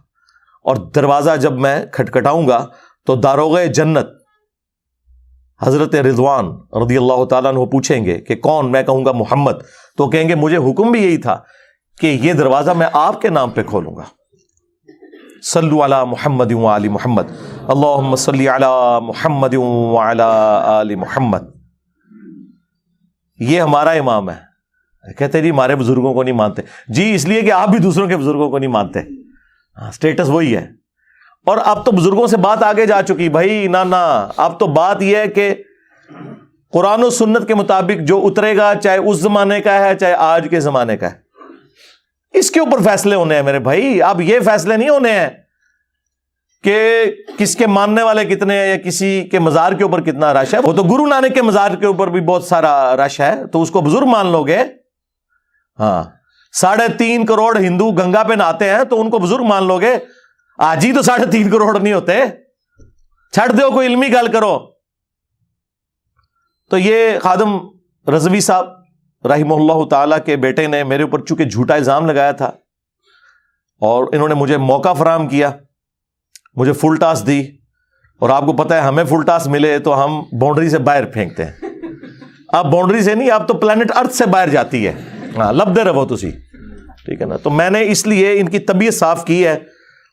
اور دروازہ جب میں کھٹکھٹاؤں گا تو داروغے جنت حضرت رضوان رضی اللہ تعالیٰ عنہ پوچھیں گے کہ کون؟ میں کہوں گا محمد. تو کہیں گے مجھے حکم بھی یہی تھا کہ یہ دروازہ میں آپ کے نام پہ کھولوں گا. صلو علی محمد وعلی محمد, اللہم صلی علی محمد وعلی آل محمد. یہ ہمارا امام ہے. کہتے جی ہمارے بزرگوں کو نہیں مانتے. جی اس لیے کہ آپ بھی دوسروں کے بزرگوں کو نہیں مانتے. سٹیٹس وہی ہے. اور اب تو بزرگوں سے بات آگے جا چکی بھائی. نہ اب تو بات یہ ہے کہ قرآن و سنت کے مطابق جو اترے گا, چاہے اس زمانے کا ہے چاہے آج کے زمانے کا ہے, اس کے اوپر فیصلے ہونے ہیں میرے بھائی. اب یہ فیصلے نہیں ہونے ہیں کہ کس کے ماننے والے کتنے ہیں یا کسی کے مزار کے اوپر کتنا رش ہے. وہ تو گرو نانک کے مزار کے اوپر بھی بہت سارا رش ہے, تو اس کو بزرگ مان لو گے. ہاں 3.5 کروڑ ہندو گنگا پہ نہاتے ہیں تو ان کو بزرگ مان لو گے. آج ہی تو 3.5 کروڑ نہیں ہوتے. چھڑ دو, کوئی علمی گل کرو. تو یہ خادم رضوی صاحب رحمہ اللہ تعالیٰ کے بیٹے نے میرے اوپر چونکہ جھوٹا الزام لگایا تھا, اور انہوں نے مجھے موقع فراہم کیا, مجھے فل ٹاس دی. اور آپ کو پتا ہے ہمیں فل ٹاس ملے تو ہم باؤنڈری سے باہر پھینکتے ہیں. آپ باؤنڈری سے نہیں, آپ تو پلانٹ ارتھ سے باہر جاتی ہے. ہاں لب دے رہو تسی, ٹھیک ہے نا. تو میں نے اس لیے ان کی طبیعت صاف کی ہے,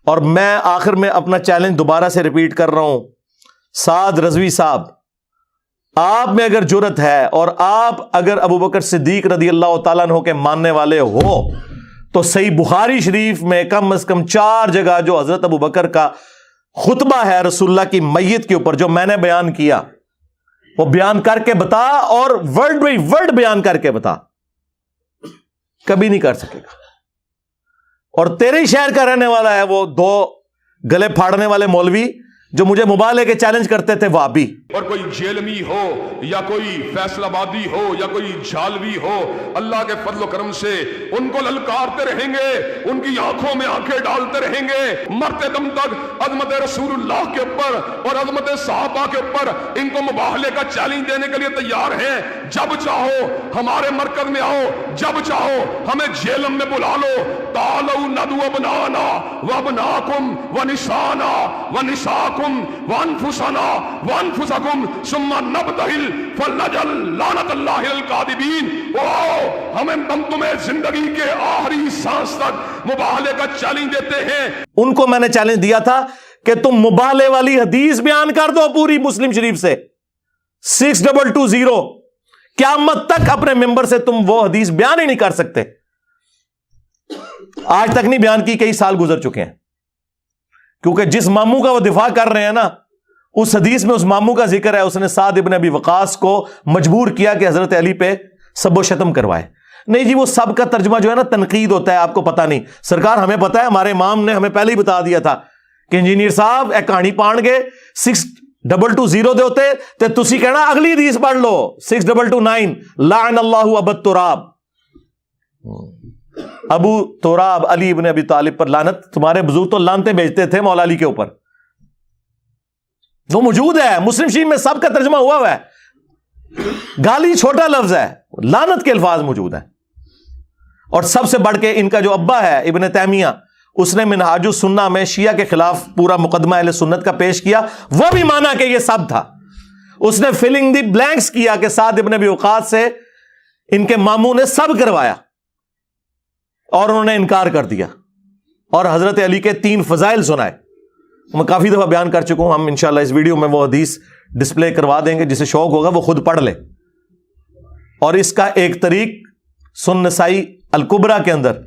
اور میں آخر میں اپنا چیلنج دوبارہ سے ریپیٹ کر رہا ہوں. سعد رضوی صاحب, آپ میں اگر جرت ہے اور آپ اگر ابو بکر صدیق رضی اللہ تعالیٰ عنہ کے ماننے والے ہو, تو صحیح بخاری شریف میں کم از کم 4 جگہ جو حضرت ابو بکر کا خطبہ ہے رسول اللہ کی میت کے اوپر جو میں نے بیان کیا, وہ بیان کر کے بتا, اور ورڈ بائی ورڈ بیان کر کے بتا. کبھی نہیں کر سکے گا. اور تیرے ہی شہر کا رہنے والا ہے وہ 2 گلے پھاڑنے والے مولوی جو مجھے مبالغے کے چیلنج کرتے تھے وہابی. اور کوئی جیلمی ہو یا کوئی فیصل آبادی ہو یا کوئی جھالوی ہو, اللہ کے فضل و کرم سے ان کو للکارتے رہیں گے, ان کی آنکھوں میں آنکھیں ڈالتے رہیں گے مرتے دم تک. عظمت رسول اللہ کے اوپر اور عظمت صحابہ کے اوپر ان کو مباہلے کا چیلنج دینے کے لیے تیار ہیں. جب چاہو ہمارے مرکز میں آؤ, جب چاہو ہمیں جیلم میں بلا لو. تعالوا ندعو ابنانا وابناکم ونسانا ونساکم وانفسنا وانفسکم ثم نبتہل فلنجعل لعنت اللہ الکاذبین. ہم تمہیں زندگی کے آخری سانس تک مباہلے کا چیلنج دیتے ہیں. ان کو میں نے چیلنج دیا تھا کہ تم مباہلے والی حدیث بیان کر دو پوری مسلم شریف سے 6220. قیامت تک اپنے ممبر سے تم وہ حدیث بیان ہی نہیں کر سکتے. آج تک نہیں بیان کی, کئی سال گزر چکے ہیں. کیونکہ جس ماموں کا وہ دفاع کر رہے ہیں نا, اس حدیث میں اس ماموں کا ذکر ہے, اس نے سعد ابن ابی وقاص کو مجبور کیا کہ حضرت علی پہ سب و شتم کروائے. نہیں جی, وہ سب کا ترجمہ جو ہے نا تنقید ہوتا ہے, آپ کو پتا نہیں. سرکار ہمیں پتا ہے, ہمارے امام نے ہمیں پہلے ہی بتا دیا تھا کہ انجینئر صاحب ایک کہانی پان گے 6220 دے ہوتے تے تسی کہنا اگلی حدیث پڑھ لو 6229 لعن اللہ ابو تراب. ابو تراب علی ابن ابی طالب پر لعنت. تمہارے بزرگ تو لعنتیں بھیجتے تھے مولا علی کے اوپر, وہ موجود ہے مسلم شریف میں, سب کا ترجمہ ہوا ہے. گالی چھوٹا لفظ ہے, لعنت کے الفاظ موجود ہیں. اور سب سے بڑھ کے ان کا جو ابا ہے ابن تیمیہ, اس نے منہاج السنہ میں شیعہ کے خلاف پورا مقدمہ اہل سنت کا پیش کیا. وہ بھی مانا کہ یہ سب تھا. اس نے فلنگ دی بلینکس کیا کہ سعد ابن ابی وقاص سے ان کے ماموں نے سب کروایا, اور انہوں نے انکار کر دیا. اور حضرت علی کے 3 فضائل سنائے. میں کافی دفعہ بیان کر چکا ہوں. ہم انشاءاللہ اس ویڈیو میں وہ حدیث ڈسپلے کروا دیں گے, جسے شوق ہوگا وہ خود پڑھ لے. اور اس کا ایک طریق سنن نسائی الکبریٰ کے اندر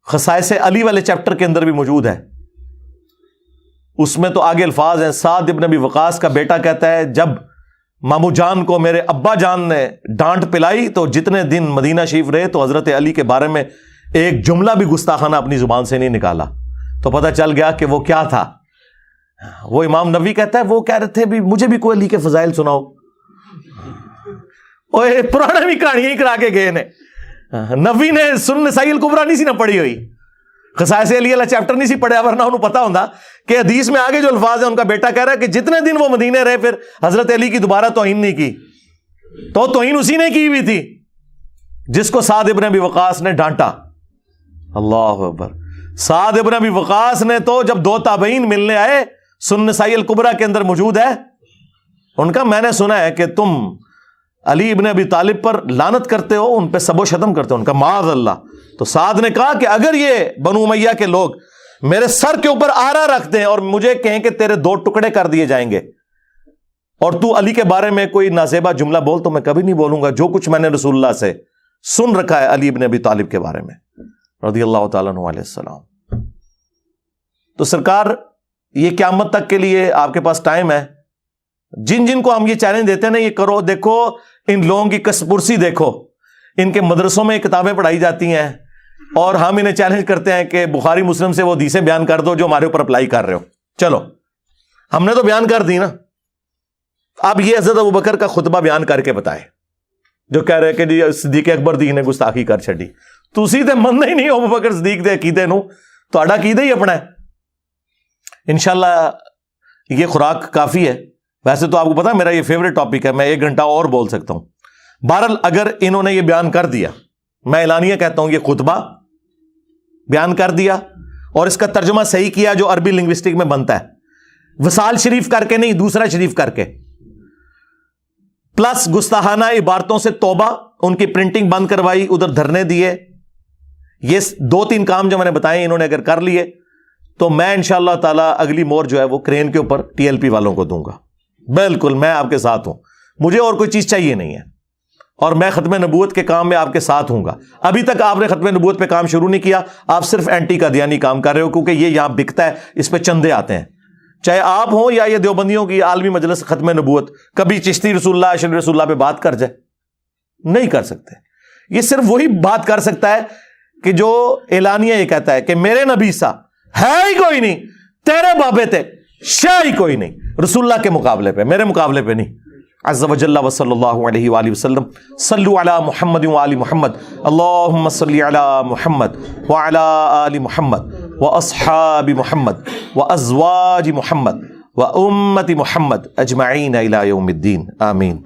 خصائص علی والے چیپٹر کے اندر بھی موجود ہے. اس میں تو آگے الفاظ ہیں. سعد ابن ابی وقاص کا بیٹا کہتا ہے جب مامو جان کو میرے ابا جان نے ڈانٹ پلائی تو جتنے دن مدینہ شریف رہے تو حضرت علی کے بارے میں ایک جملہ بھی گستاخانہ اپنی زبان سے نہیں نکالا. تو پتہ چل گیا کہ وہ کیا تھا. وہ امام نووی کہتا ہے وہ کہہ رہے تھے بھی مجھے بھی کوئی علی کے فضائل سناؤ. اوے پرانا بھی کہانیاں ہی کرا کے گئے نے. نبی نے سنن نسائی الکبریٰ نہیں سی نہ پڑھی ہوئی. خصائص علی والا چیپٹر نہیں سی پڑھیا ورنہ انہوں پتا ہوتا کہ حدیث میں آگے جو الفاظ ہیں ان کا بیٹا کہہ رہا ہے کہ جتنے دن وہ مدینے رہے پھر حضرت علی کی دوبارہ توہین نہیں کی. تو توہین اسی نے کی ہوئی تھی جس کو سعد ابن ابی وقاص نے ڈانٹا. اللہ اکبر. سعد ابن ابی وقاص نے تو جب دو تابعین ملنے آئے, سنن نسائی الکبریٰ کے اندر موجود ہے, ان کا میں نے سنا ہے کہ تم علی ابن ابی طالب پر لعنت کرتے ہو, ان پہ سب و شتم کرتے ہو. ان کا معاذ اللہ. تو سعد نے کہا کہ اگر یہ بنو امیہ کے لوگ میرے سر کے اوپر آرا رکھ دیں اور مجھے کہیں کہ تیرے 2 ٹکڑے کر دیے جائیں گے, اور تو علی کے بارے میں کوئی نازیبا جملہ بول, تو میں کبھی نہیں بولوں گا جو کچھ میں نے رسول اللہ سے سن رکھا ہے علی ابن ابی طالب کے بارے میں رضی اللہ تعالیٰ عنہ علیہ السلام. تو سرکار یہ قیامت تک کے لیے آپ کے پاس ٹائم ہے. جن جن کو ہم یہ چیلنج دیتے ہیں نا, یہ کرو, دیکھو ان لوگوں کی کس پرسی, دیکھو ان کے مدرسوں میں کتابیں پڑھائی جاتی ہیں اور ہم انہیں چیلنج کرتے ہیں کہ بخاری مسلم سے وہ حدیثیں بیان کر دو جو ہمارے اوپر اپلائی کر رہے ہو. چلو ہم نے تو بیان کر دی نا, اب یہ حضرت ابوبکر کا خطبہ بیان کر کے بتائے جو کہہ رہے کہ جی صدیق اکبر دی نے گستاخی کر چھڈی. تسی تے مننا ہی نہیں ابوبکر صدیق دے عقیدے نو, تہاڈا عقیدہ ہی اپنا ہے. انشاءاللہ یہ خوراک کافی ہے. ویسے تو آپ کو پتا میرا یہ فیوریٹ ٹاپک ہے, میں 1 گھنٹہ اور بول سکتا ہوں. بہرحال اگر انہوں نے یہ بیان کر دیا, میں اعلانیہ کہتا ہوں یہ خطبہ بیان کر دیا اور اس کا ترجمہ صحیح کیا جو عربی لنگوسٹک میں بنتا ہے, وصال شریف کر کے نہیں, دوسرا شریف کر کے, پلس گستاخانہ عبارتوں سے توبہ, ان کی پرنٹنگ بند کروائی, ادھر دھرنے دیے. یہ 2-3 کام جو میں نے بتائے انہوں نے اگر کر لیے تو میں انشاءاللہ تعالی اگلی مور جو ہے وہ کرین کے اوپر TLP والوں کو دوں گا. بالکل میں آپ کے ساتھ ہوں, مجھے اور کوئی چیز چاہیے نہیں ہے, اور میں ختم نبوت کے کام میں آپ کے ساتھ ہوں گا. ابھی تک آپ نے ختم نبوت پہ کام شروع نہیں کیا, آپ صرف اینٹی قادیانی کام کر رہے ہو کیونکہ یہ یہاں بکتا ہے, اس پہ چندے آتے ہیں. چاہے آپ ہوں یا یہ دیوبندیوں کی عالمی مجلس ختم نبوت, کبھی چشتی رسول اللہ اشرف رسول اللہ پہ بات کر جائے, نہیں کر سکتے. یہ صرف وہی بات کر سکتا ہے کہ جو اعلانیہ یہ کہتا ہے کہ میرے نبی سا ہے ہی کوئی نہیں, تیرے بابے تھے شے ہی کوئی نہیں رسول اللہ کے مقابلے پہ, میرے مقابلے پہ نہیں. عز وجل وصلی اللہ علیہ وآلہ وسلم. صلو علی محمد وآل محمد, اللہم صلی علی محمد وعلی آل محمد واصحاب محمد وازواج محمد وامت محمد اجمعین الی یوم الدین. آمین.